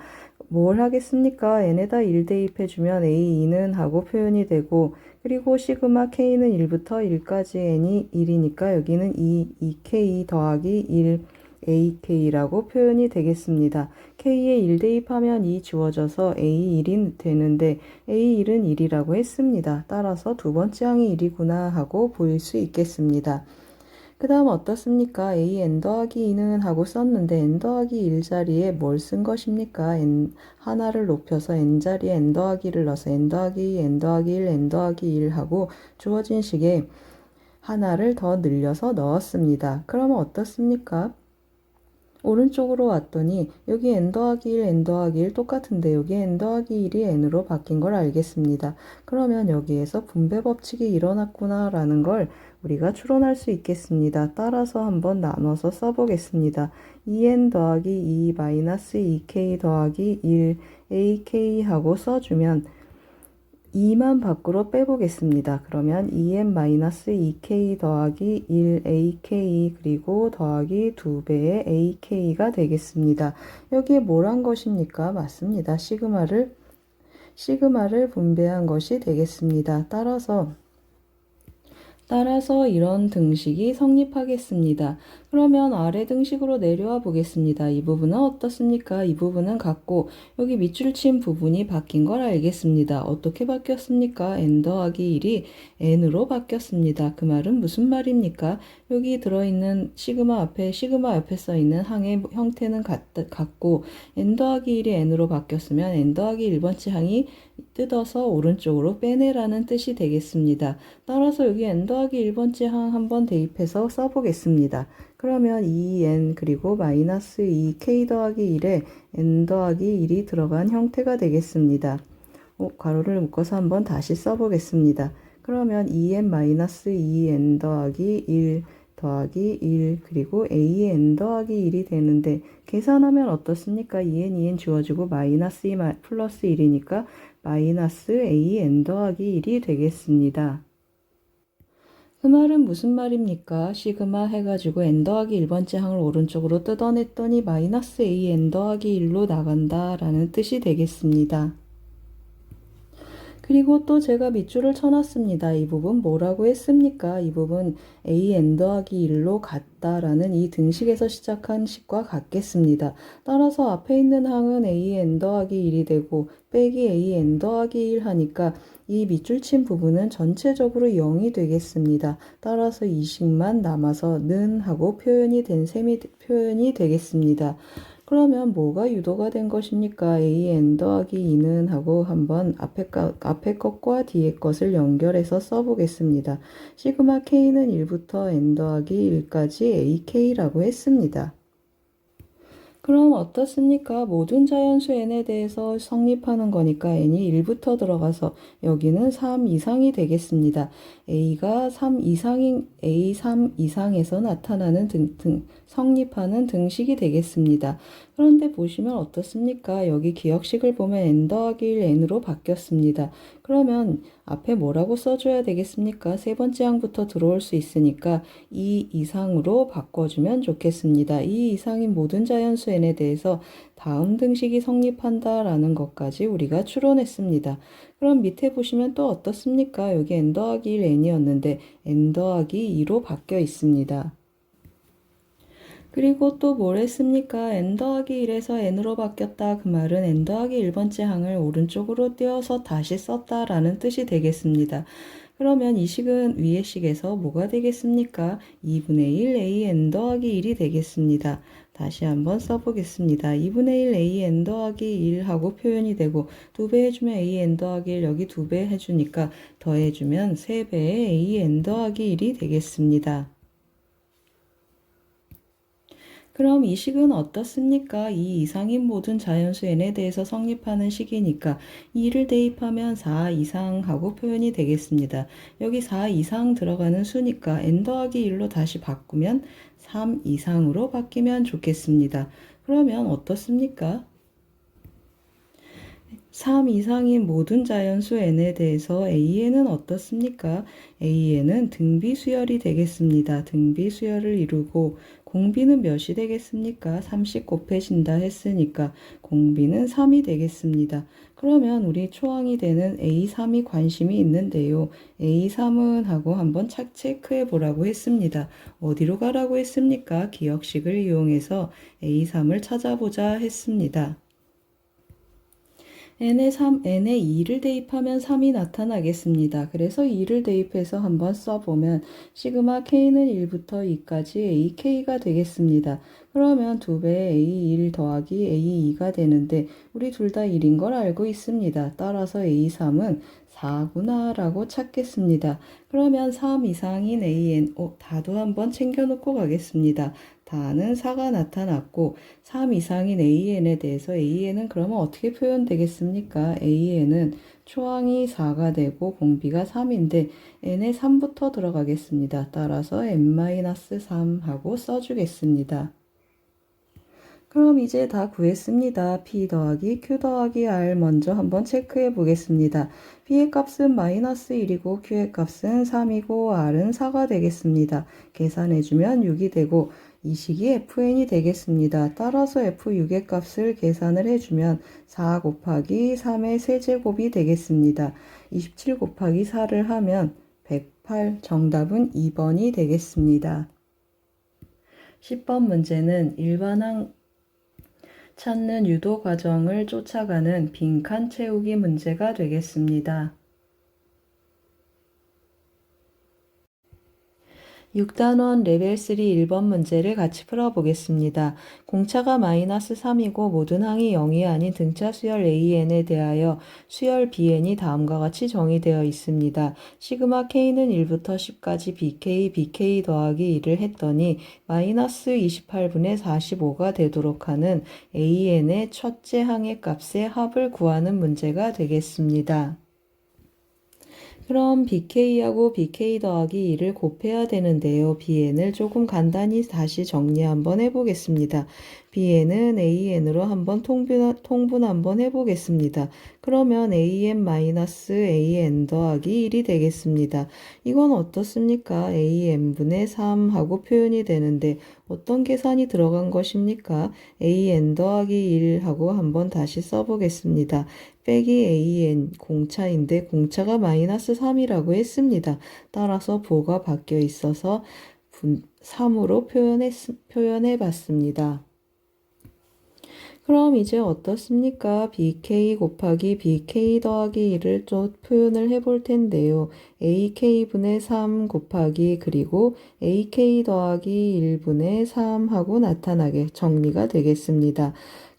뭘 하겠습니까? n에다 1 대입해주면 a2는 하고 표현이 되고 그리고 시그마 k는 1부터 1까지 n이 1이니까 여기는 2k 더하기 1 ak라고 표현이 되겠습니다. k에 1 대입하면 2 지워져서 a1이 되는데 a1은 1이라고 했습니다. 따라서 두 번째 항이 1이구나 하고 보일 수 있겠습니다. 그 다음 어떻습니까? a n 더하기 2는 하고 썼는데 n 더하기 1 자리에 뭘 쓴 것입니까? n 하나를 높여서 n 자리에 n 더하기 1을 넣어서 n 더하기 2, n 더하기 1, n 더하기 1 하고 주어진 식에 하나를 더 늘려서 넣었습니다. 그러면 어떻습니까? 오른쪽으로 왔더니 여기 n 더하기 1, n 더하기 1 똑같은데 여기 n 더하기 1이 n으로 바뀐 걸 알겠습니다. 그러면 여기에서 분배 법칙이 일어났구나 라는 걸 우리가 추론할 수 있겠습니다. 따라서 한번 나눠서 써보겠습니다. 2n 더하기 2 마이너스 2k 더하기 1 ak 하고 써주면 2만 밖으로 빼보겠습니다. 그러면 2n-2k 더하기 1ak 그리고 더하기 2배의 ak가 되겠습니다. 여기에 뭘 한 것입니까? 맞습니다. 시그마를 분배한 것이 되겠습니다. 따라서 이런 등식이 성립하겠습니다. 그러면 아래 등식으로 내려와 보겠습니다. 이 부분은 어떻습니까? 이 부분은 같고 여기 밑줄 친 부분이 바뀐 걸 알겠습니다. 어떻게 바뀌었습니까? n 더하기 1이 n으로 바뀌었습니다. 그 말은 무슨 말입니까? 여기 들어있는 시그마 옆에 써있는 항의 형태는 같고 n 더하기 1이 n으로 바뀌었으면 n 더하기 1번째 항이 뜯어서 오른쪽으로 빼내라는 뜻이 되겠습니다. 따라서 여기 n 더하기 1번째 항 한번 대입해서 써보겠습니다. 그러면 2n 그리고 마이너스 2k 더하기 1에 n 더하기 1이 들어간 형태가 되겠습니다. 가로를 묶어서 한번 다시 써보겠습니다. 그러면 2n-2n 더하기 1 더하기 1 그리고 an 더하기 1이 되는데 계산하면 어떻습니까? 2n 지워지고 마이너스 2 플러스 1이니까 마이너스 an 더하기 1이 되겠습니다. 그 말은 무슨 말입니까? 시그마 해가지고 n 더하기 1번째 항을 오른쪽으로 뜯어냈더니 마이너스 an 더하기 1로 나간다 라는 뜻이 되겠습니다. 그리고 또 제가 밑줄을 쳐놨습니다. 이 부분 뭐라고 했습니까? 이 부분 an 더하기 1로 같다라는 이 등식에서 시작한 식과 같겠습니다. 따라서 앞에 있는 항은 an 더하기 1이 되고 빼기 an 더하기 1 하니까 이 밑줄 친 부분은 전체적으로 0이 되겠습니다. 따라서 이 식만 남아서 는 하고 표현이 되겠습니다. 그러면 뭐가 유도가 된 것입니까? an 더하기 2는 하고 한번 앞에 것과 뒤에 것을 연결해서 써보겠습니다. 시그마 k는 1부터 n 더하기 1까지 ak라고 했습니다. 그럼 어떻습니까? 모든 자연수 n에 대해서 성립하는 거니까 n이 1부터 들어가서 여기는 3 이상이 되겠습니다. a가 3 이상에서 나타나는 성립하는 등식이 되겠습니다. 그런데 보시면 어떻습니까? 여기 기억식을 보면 n 더하기 1 n으로 바뀌었습니다. 그러면 앞에 뭐라고 써줘야 되겠습니까? 세 번째 항부터 들어올 수 있으니까 2 이상으로 바꿔주면 좋겠습니다. 2 이상인 모든 자연수 n에 대해서 다음 등식이 성립한다라는 것까지 우리가 추론했습니다. 그럼 밑에 보시면 또 어떻습니까? 여기 n 더하기 1 n이었는데 n 더하기 2로 바뀌어 있습니다. 그리고 또 뭘 했습니까? n 더하기 1에서 n으로 바뀌었다. 그 말은 n 더하기 1번째 항을 오른쪽으로 띄어서 다시 썼다라는 뜻이 되겠습니다. 그러면 이 식은 위의 식에서 뭐가 되겠습니까? 2분의 1 an 더하기 1이 되겠습니다. 다시 한번 써보겠습니다. 2분의 1 an 더하기 1 하고 표현이 되고 2배 해주면 an 더하기 1 여기 2배 해주니까 더해주면 3배의 an 더하기 1이 되겠습니다. 그럼 이 식은 어떻습니까? 2 이상인 모든 자연수 n에 대해서 성립하는 식이니까 2를 대입하면 4 이상 하고 표현이 되겠습니다. 여기 4 이상 들어가는 수니까 n 더하기 1로 다시 바꾸면 3 이상으로 바뀌면 좋겠습니다. 그러면 어떻습니까? 3 이상인 모든 자연수 n에 대해서 an은 어떻습니까? an은 등비수열이 되겠습니다. 등비수열을 이루고 공비는 몇이 되겠습니까? 30 곱해진다 했으니까 공비는 3이 되겠습니다. 그러면 우리 초항이 되는 A3이 관심이 있는데요. A3은 하고 한번 체크해 보라고 했습니다. 어디로 가라고 했습니까? 기억식을 이용해서 A3을 찾아보자 했습니다. n에 2를 대입하면 3이 나타나겠습니다. 그래서 2를 대입해서 한번 써보면 시그마 k는 1부터 2까지 ak가 되겠습니다. 그러면 2배의 a1 더하기 a2가 되는데 우리 둘 다 1인 걸 알고 있습니다. 따라서 a3은 4구나 라고 찾겠습니다. 그러면 3 이상인 an, 다도 한번 챙겨놓고 가겠습니다. 다는 4가 나타났고 3 이상인 an에 대해서 an은 그러면 어떻게 표현되겠습니까? an은 초항이 4가 되고 공비가 3인데 n에 3부터 들어가겠습니다. 따라서 n-3 하고 써주겠습니다. 그럼 이제 다 구했습니다. P 더하기 Q 더하기 R 먼저 한번 체크해 보겠습니다. P의 값은 마이너스 1이고 Q의 값은 3이고 R은 4가 되겠습니다. 계산해주면 6이 되고 이 식이 Fn이 되겠습니다. 따라서 F6의 값을 계산을 해주면 4 곱하기 3의 세제곱이 되겠습니다. 27 곱하기 4를 하면 108, 정답은 2번이 되겠습니다. 10번 문제는 일반항 찾는 유도 과정을 쫓아가는 빈칸 채우기 문제가 되겠습니다. 6단원 레벨 3 1번 문제를 같이 풀어보겠습니다. 공차가 마이너스 3이고 모든 항이 0이 아닌 등차 수열 AN에 대하여 수열 BN이 다음과 같이 정의되어 있습니다. 시그마 K는 1부터 10까지 BK 더하기 1을 했더니 마이너스 28분의 45가 되도록 하는 AN의 첫째 항의 값의 합을 구하는 문제가 되겠습니다. 그럼 BK하고 BK 더하기 2를 곱해야 되는데요. BN을 조금 간단히 다시 정리 한번 해보겠습니다. BN은 AN으로 한번 통분 한번 해보겠습니다. 그러면 AN-AN 더하기 1이 되겠습니다. 이건 어떻습니까? AN분의 3하고 표현이 되는데 어떤 계산이 들어간 것입니까? AN 더하기 1하고 한번 다시 써보겠습니다. 빼기 AN 공차인데 공차가 마이너스 3이라고 했습니다. 따라서 보가 바뀌어 있어서 3으로 표현해 봤습니다. 그럼 이제 어떻습니까? BK 곱하기 BK 더하기 1을 또 표현을 해볼 텐데요. AK분의 3 곱하기 그리고 AK 더하기 1분의 3 하고 나타나게 정리가 되겠습니다.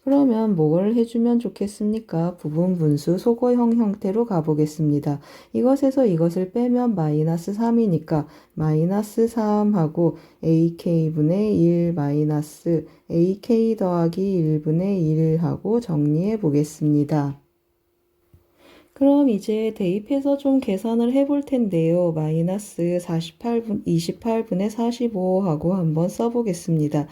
그러면 뭘 해주면 좋겠습니까? 부분 분수 소거형 형태로 가보겠습니다. 이것에서 이것을 빼면 마이너스 3이니까 마이너스 3하고 AK분의 1 마이너스 AK 더하기 1분의 1하고 정리해 보겠습니다. 그럼 이제 대입해서 좀 계산을 해볼 텐데요. 마이너스 28분의 45하고 한번 써보겠습니다.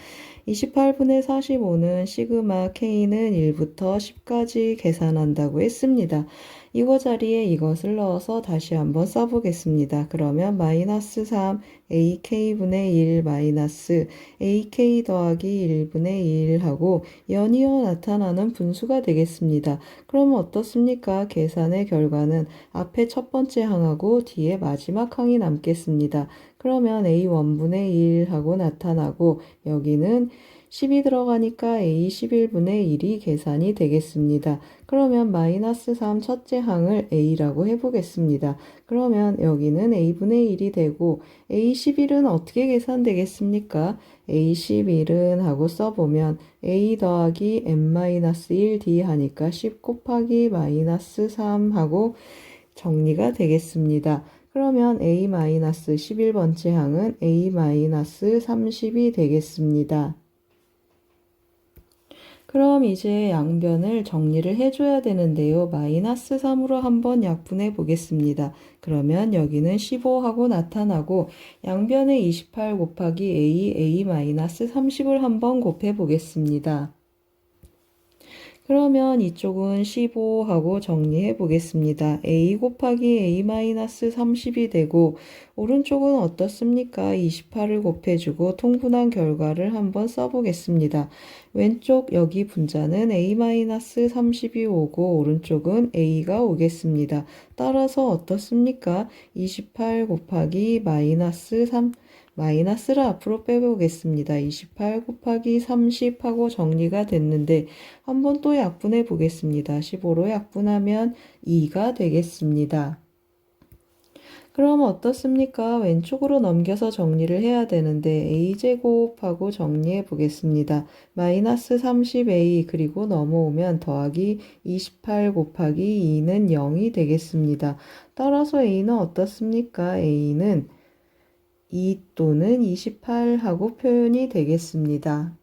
28분의 45는 시그마 K는 1부터 10까지 계산한다고 했습니다. 이거 자리에 이것을 넣어서 다시 한번 써보겠습니다. 그러면 마이너스 3 AK분의 1 마이너스 AK 더하기 1분의 1하고 연이어 나타나는 분수가 되겠습니다. 그러면 어떻습니까? 계산의 결과는 앞에 첫 번째 항하고 뒤에 마지막 항이 남겠습니다. 그러면 A1분의 1하고 나타나고 여기는 10이 들어가니까 A11분의 1이 계산이 되겠습니다. 그러면 마이너스 3 첫째 항을 A라고 해보겠습니다. 그러면 여기는 A분의 1이 되고 A11은 어떻게 계산되겠습니까? A11은 하고 써보면 A 더하기 N-1D 하니까 10 곱하기 마이너스 3 하고 정리가 되겠습니다. 그러면 A-11번째 항은 A-30이 되겠습니다. 그럼 이제 양변을 정리를 해줘야 되는데요. 마이너스 3으로 한번 약분해 보겠습니다. 그러면 여기는 15하고 나타나고 양변에 28 곱하기 A-30을 한번 곱해 보겠습니다. 그러면 이쪽은 15하고 정리해 보겠습니다. A 곱하기 A-30이 되고 오른쪽은 어떻습니까? 28을 곱해주고 통분한 결과를 한번 써보겠습니다. 왼쪽 여기 분자는 A-30이 오고 오른쪽은 A가 오겠습니다. 따라서 어떻습니까? 28 곱하기 마이너스 3 마이너스를 앞으로 빼보겠습니다. 28 곱하기 30하고 정리가 됐는데 한번 또 약분해 보겠습니다. 15로 약분하면 2가 되겠습니다. 그럼 어떻습니까? 왼쪽으로 넘겨서 정리를 해야 되는데 a제곱하고 정리해 보겠습니다. 마이너스 30a 그리고 넘어오면 더하기 28 곱하기 2는 0이 되겠습니다. 따라서 a는 어떻습니까? a는 2 또는 28하고 표현이 되겠습니다.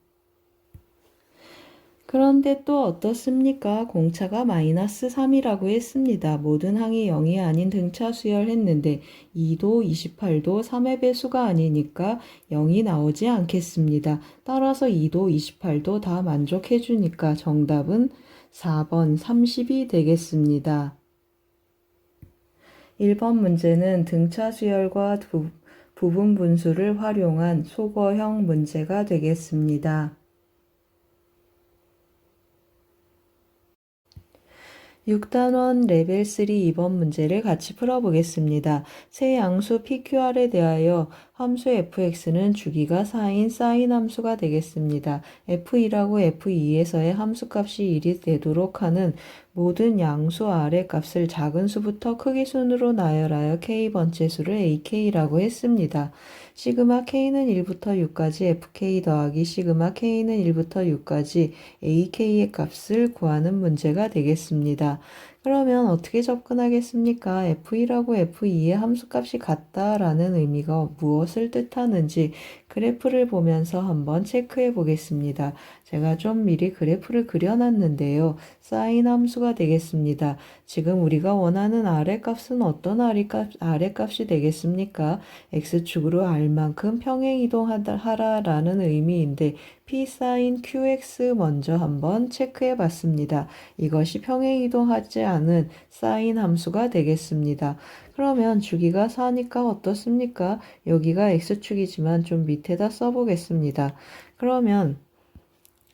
그런데 또 어떻습니까? 공차가 마이너스 3이라고 했습니다. 모든 항이 0이 아닌 등차 수열했는데 2도 28도 3의 배수가 아니니까 0이 나오지 않겠습니다. 따라서 2도 28도 다 만족해 주니까 정답은 4번 30이 되겠습니다. 1번 문제는 등차 수열과 부분 분수를 활용한 소거형 문제가 되겠습니다. 6단원 레벨 3 2번 문제를 같이 풀어보겠습니다. 세 양수 PQR에 대하여 함수 fx는 주기가 4인 사인 함수가 되겠습니다. f1하고 f2에서의 함수값이 1이 되도록 하는 모든 양수 r의 값을 작은 수부터 크기 순으로 나열하여 k번째 수를 ak라고 했습니다. 시그마 k는 1부터 6까지 fk 더하기 시그마 k는 1부터 6까지 ak의 값을 구하는 문제가 되겠습니다. 그러면 어떻게 접근하겠습니까? f1하고 f2의 함수값이 같다라는 의미가 무엇을 뜻하는지 그래프를 보면서 한번 체크해 보겠습니다. 제가 좀 미리 그래프를 그려놨는데요. 사인 함수가 되겠습니다. 지금 우리가 원하는 R값은 어떤 R값이 되겠습니까? X축으로 R만큼 평행이동하라라는 의미인데 P 사인 QX 먼저 한번 체크해 봤습니다. 이것이 평행이동하지 않은 사인 함수가 되겠습니다. 그러면 주기가 4니까 어떻습니까? 여기가 X축이지만 좀 밑에다 써보겠습니다. 그러면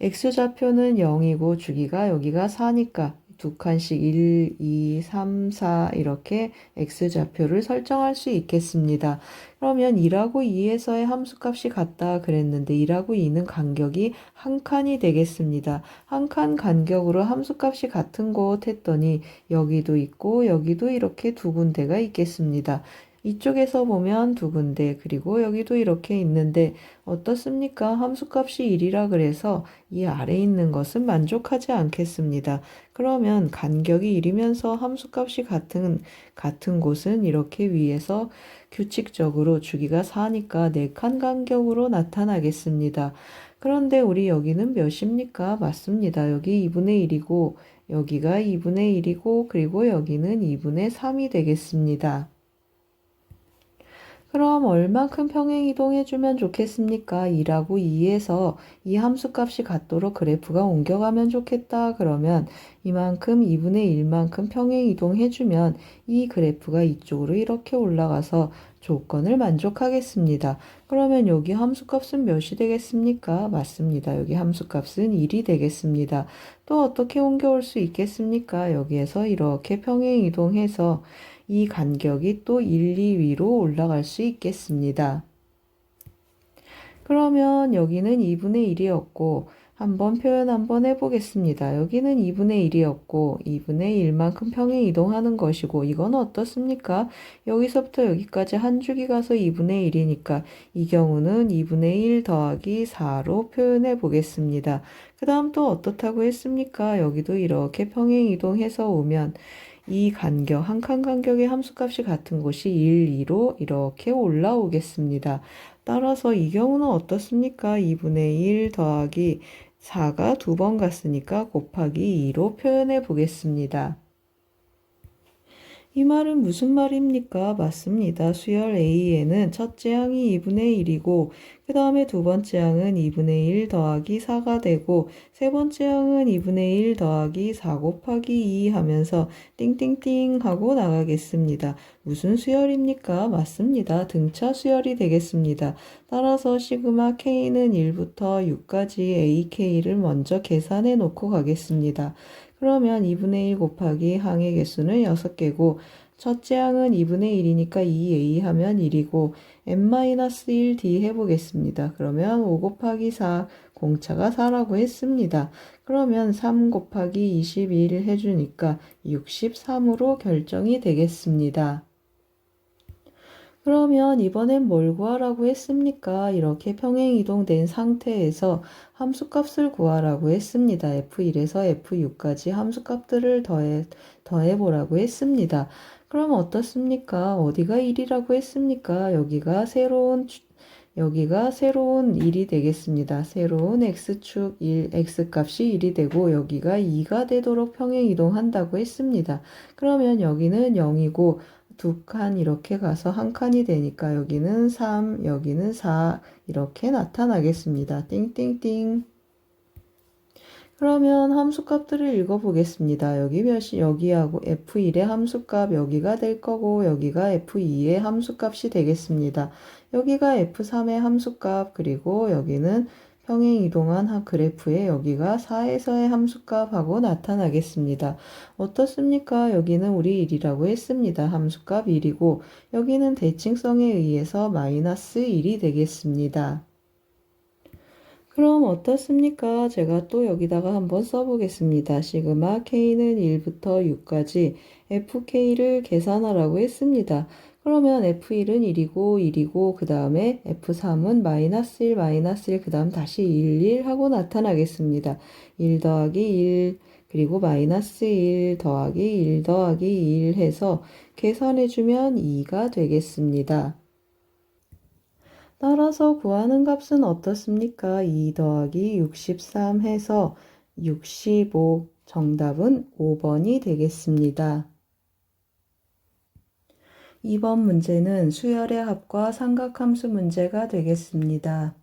X좌표는 0이고 주기가 여기가 4니까 두 칸씩 1, 2, 3, 4 이렇게 X좌표를 설정할 수 있겠습니다. 그러면 1하고 2에서의 함수값이 같다 그랬는데 1하고 2는 간격이 한 칸이 되겠습니다. 한 칸 간격으로 함수값이 같은 곳 했더니 여기도 있고 여기도 이렇게 두 군데가 있겠습니다. 이쪽에서 보면 두 군데 그리고 여기도 이렇게 있는데 어떻습니까? 함수값이 1이라 그래서 이 아래에 있는 것은 만족하지 않겠습니다. 그러면 간격이 1이면서 함수값이 같은 곳은 이렇게 위에서 규칙적으로 주기가 4니까 4칸 간격으로 나타나겠습니다. 그런데 우리 여기는 몇입니까? 맞습니다. 여기 2분의 1이고 여기가 2분의 1이고 그리고 여기는 2분의 3이 되겠습니다. 그럼 얼만큼 평행이동해주면 좋겠습니까? 2라고 2에서 이 함수값이 같도록 그래프가 옮겨가면 좋겠다. 그러면 이만큼 2분의 1만큼 평행이동해주면 이 그래프가 이쪽으로 이렇게 올라가서 조건을 만족하겠습니다. 그러면 여기 함수값은 몇이 되겠습니까? 맞습니다. 여기 함수값은 1이 되겠습니다. 또 어떻게 옮겨올 수 있겠습니까? 여기에서 이렇게 평행이동해서 이 간격이 또 1, 2위로 올라갈 수 있겠습니다. 그러면 여기는 2분의 1이었고 한번 표현 한번 해보겠습니다. 여기는 2분의 1이었고 2분의 1만큼 평행 이동하는 것이고 이건 어떻습니까? 여기서부터 여기까지 한 주기 가서 2분의 1이니까 이 경우는 2분의 1 더하기 4로 표현해 보겠습니다. 그 다음 또 어떻다고 했습니까? 여기도 이렇게 평행 이동해서 오면 이 간격, 한 칸 간격의 함수값이 같은 곳이 1, 2로 이렇게 올라오겠습니다. 따라서 이 경우는 어떻습니까? 2분의 1 더하기 4가 두 번 갔으니까 곱하기 2로 표현해 보겠습니다. 이 말은 무슨 말입니까? 맞습니다. 수열 A에는 첫째 항이 2분의 1이고 그 다음에 두 번째 항은 2분의 1 더하기 4가 되고 세 번째 항은 2분의 1 더하기 4 곱하기 2 하면서 띵띵띵 하고 나가겠습니다. 무슨 수열입니까? 맞습니다. 등차 수열이 되겠습니다. 따라서 시그마 K는 1부터 6까지 AK를 먼저 계산해 놓고 가겠습니다. 그러면 2분의 1 곱하기 항의 개수는 6개고 첫째 항은 2분의 1이니까 2a 하면 1이고 n-1d 해보겠습니다. 그러면 5 곱하기 4 공차가 4라고 했습니다. 그러면 3 곱하기 21 해주니까 63으로 결정이 되겠습니다. 그러면 이번엔 뭘 구하라고 했습니까? 이렇게 평행이동된 상태에서 함수값을 구하라고 했습니다. F1에서 F6까지 함수값들을 더해보라고 했습니다. 그럼 어떻습니까? 어디가 1이라고 했습니까? 여기가 새로운 여기가 새로운 1이 되겠습니다. 새로운 x축 1, x값이 1이 되고 여기가 2가 되도록 평행 이동한다고 했습니다. 그러면 여기는 0이고 두 칸 이렇게 가서 한 칸이 되니까 여기는 3, 여기는 4 이렇게 나타나겠습니다. 띵띵띵. 그러면 함수값들을 읽어보겠습니다. 여기하고 f1의 함수값 여기가 될 거고 여기가 f2의 함수값이 되겠습니다. 여기가 f3의 함수값 그리고 여기는 평행 이동한 그래프에 여기가 4에서의 함수값하고 나타나겠습니다. 어떻습니까? 여기는 우리 1이라고 했습니다. 함수값 1이고 여기는 대칭성에 의해서 마이너스 1이 되겠습니다. 그럼 어떻습니까? 제가 또 여기다가 한번 써보겠습니다. 시그마 k는 1부터 6까지 fk를 계산하라고 했습니다. 그러면 f1은 1이고 그 다음에 f3은 마이너스 1, 마이너스 1, 그 다음 다시 1, 1 하고 나타나겠습니다. 1 더하기 1, 그리고 마이너스 1 더하기 1 더하기 1 해서 계산해주면 2가 되겠습니다. 따라서 구하는 값은 어떻습니까? 2 더하기 63 해서 65, 정답은 5번이 되겠습니다. 이번 문제는 수열의 합과 삼각함수 문제가 되겠습니다.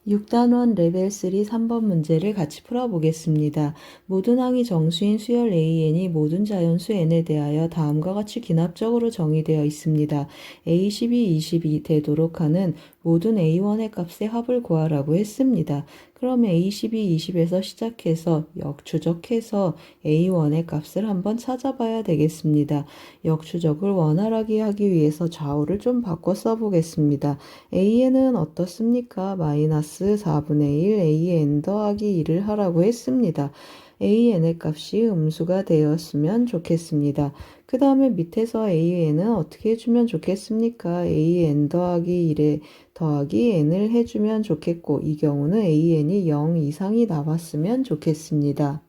6단원 레벨 3 3번 문제를 같이 풀어보겠습니다. 모든 항이 정수인 수열 AN이 모든 자연수 N에 대하여 다음과 같이 기납적으로 정의되어 있습니다. A12, 22 되도록 하는 모든 A1의 값의 합을 구하라고 했습니다. 그럼 A12, 20에서 시작해서 역추적해서 A1의 값을 한번 찾아봐야 되겠습니다. 역추적을 원활하게 하기 위해서 좌우를 좀 바꿔 써보겠습니다. AN은 어떻습니까? 마이너스 4분의 1 AN 더하기 1을 하라고 했습니다. AN의 값이 음수가 되었으면 좋겠습니다. 그 다음에 밑에서 AN은 어떻게 해주면 좋겠습니까? AN 더하기 1에 더하기 N을 해주면 좋겠고 이 경우는 AN이 0 이상이 나왔으면 좋겠습니다.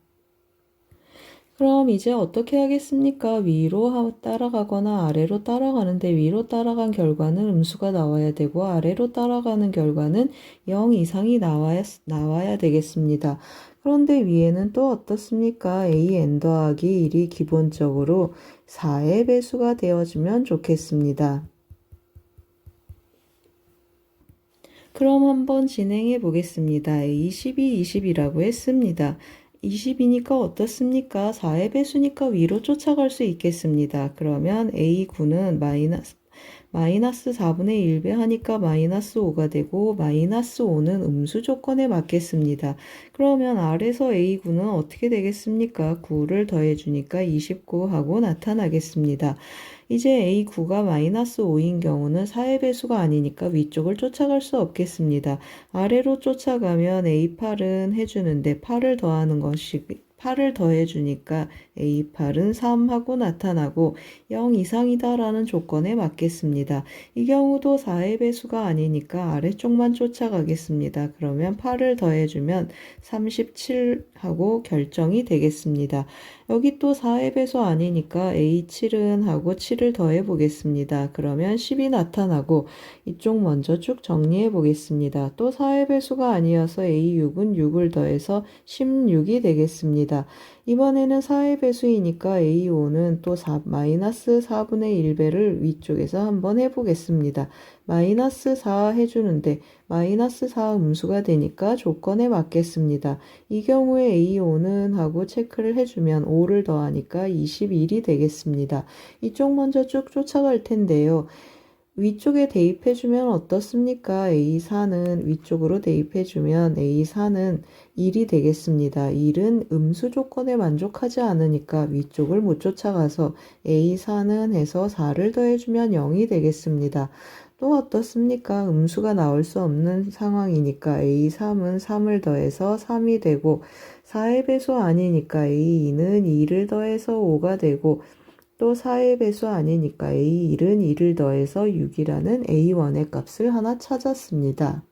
그럼 이제 어떻게 하겠습니까? 위로 따라가거나 아래로 따라가는데 위로 따라간 결과는 음수가 나와야 되고 아래로 따라가는 결과는 0 이상이 나와야 되겠습니다. 그런데 위에는 또 어떻습니까? AN 더하기 1이 기본적으로 4의 배수가 되어주면 좋겠습니다. 그럼 한번 진행해 보겠습니다. A12, 20이라고 했습니다. 20이니까 어떻습니까? 4의 배수니까 위로 쫓아갈 수 있겠습니다. 그러면 A9는 마이너스 4분의 1배 하니까 마이너스 5가 되고 마이너스 5는 음수 조건에 맞겠습니다. 그러면 아래서 A9는 어떻게 되겠습니까? 9를 더해주니까 29하고 나타나겠습니다. 이제 A9가 마이너스 5인 경우는 4의 배수가 아니니까 위쪽을 쫓아갈 수 없겠습니다. 아래로 쫓아가면 A8은 해주는데 8을 더하는 것이 8을 더해주니까 A8은 3하고 나타나고 0 이상이다라는 조건에 맞겠습니다. 이 경우도 4의 배수가 아니니까 아래쪽만 쫓아가겠습니다. 그러면 8을 더해주면 37하고 결정이 되겠습니다. 여기 또 4의 배수 아니니까 A7은 하고 7을 더해 보겠습니다. 그러면 10이 나타나고 이쪽 먼저 쭉 정리해 보겠습니다. 또 4의 배수가 아니어서 A6은 6을 더해서 16이 되겠습니다. 이번에는 4의 배수이니까 A5는 또 마이너스 4분의 1배를 위쪽에서 한번 해보겠습니다. 마이너스 4 해주는데 마이너스 4 음수가 되니까 조건에 맞겠습니다. 이 경우에 A5는 하고 체크를 해주면 5를 더하니까 21이 되겠습니다. 이쪽 먼저 쭉 쫓아갈 텐데요. 위쪽에 대입해주면 어떻습니까? A4는 위쪽으로 대입해주면 A4는 1이 되겠습니다. 1은 음수 조건에 만족하지 않으니까 위쪽을 못 쫓아가서 A4는 해서 4를 더해주면 0이 되겠습니다. 또 어떻습니까? 음수가 나올 수 없는 상황이니까 A3은 3을 더해서 3이 되고 4의 배수 아니니까 A2는 2를 더해서 5가 되고 또 4의 배수 아니니까 A1은 2를 더해서 6이라는 A1의 값을 하나 찾았습니다.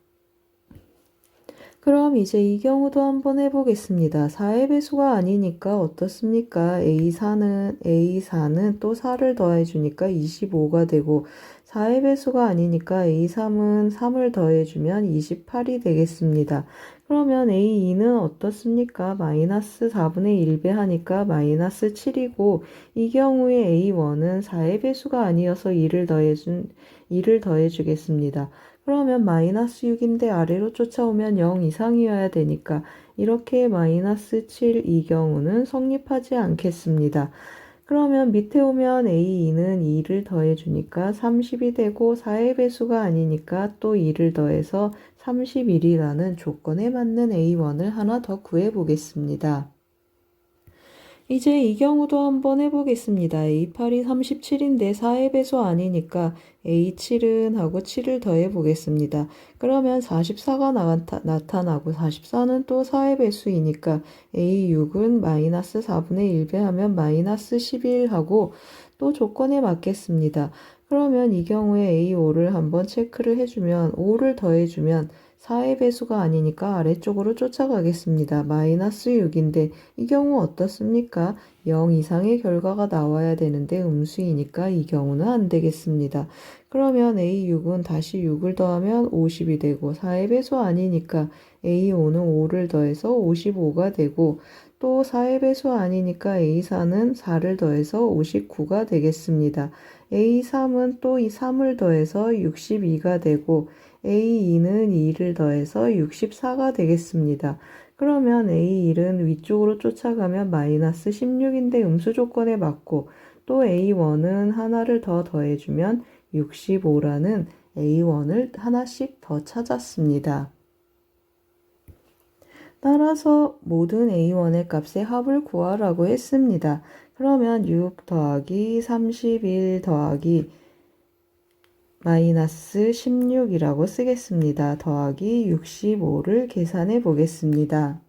그럼 이제 이 경우도 한번 해보겠습니다. 4의 배수가 아니니까 어떻습니까? A4는 또 4를 더해주니까 25가 되고 4의 배수가 아니니까 A3은 3을 더해주면 28이 되겠습니다. 그러면 A2는 어떻습니까? 마이너스 4분의 1배 하니까 마이너스 7이고 이 경우에 A1은 4의 배수가 아니어서 2를 더해주겠습니다. 그러면 마이너스 6인데 아래로 쫓아오면 0 이상이어야 되니까 이렇게 마이너스 7 이 경우는 성립하지 않겠습니다. 그러면 밑에 오면 A2는 2를 더해주니까 30이 되고 4의 배수가 아니니까 또 2를 더해서 31이라는 조건에 맞는 A1을 하나 더 구해보겠습니다. 이제 이 경우도 한번 해보겠습니다. A8이 37인데 4의 배수 아니니까 A7은 하고 7을 더해보겠습니다. 그러면 44가 나타나고 44는 또 4의 배수이니까 A6은 마이너스 4분의 1배 하면 마이너스 11하고 또 조건에 맞겠습니다. 그러면 이 경우에 A5를 한번 체크를 해주면 5를 더해주면 4의 배수가 아니니까 아래쪽으로 쫓아가겠습니다. 마이너스 6인데 이 경우 어떻습니까? 0 이상의 결과가 나와야 되는데 음수이니까 이 경우는 안 되겠습니다. 그러면 A6은 다시 6을 더하면 50이 되고 4의 배수 아니니까 A5는 5를 더해서 55가 되고 또 4의 배수 아니니까 A4는 4를 더해서 59가 되겠습니다. A3은 또 이 3을 더해서 62가 되고 A2는 2를 더해서 64가 되겠습니다. 그러면 A1은 위쪽으로 쫓아가면 마이너스 16인데 음수 조건에 맞고 또 A1은 하나를 더 더해주면 65라는 A1을 하나씩 더 찾았습니다. 따라서 모든 A1의 값의 합을 구하라고 했습니다. 그러면 6 더하기 31 더하기 마이너스 16이라고 쓰겠습니다. 더하기 65를 계산해 보겠습니다.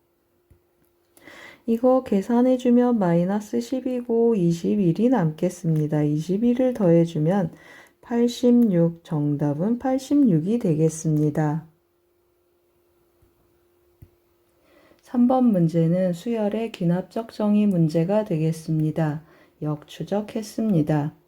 이거 계산해주면 마이너스 10이고 21이 남겠습니다. 21을 더해주면 86, 정답은 86이 되겠습니다. 3번 문제는 수열의 귀납적 정의 문제가 되겠습니다. 역추적했습니다.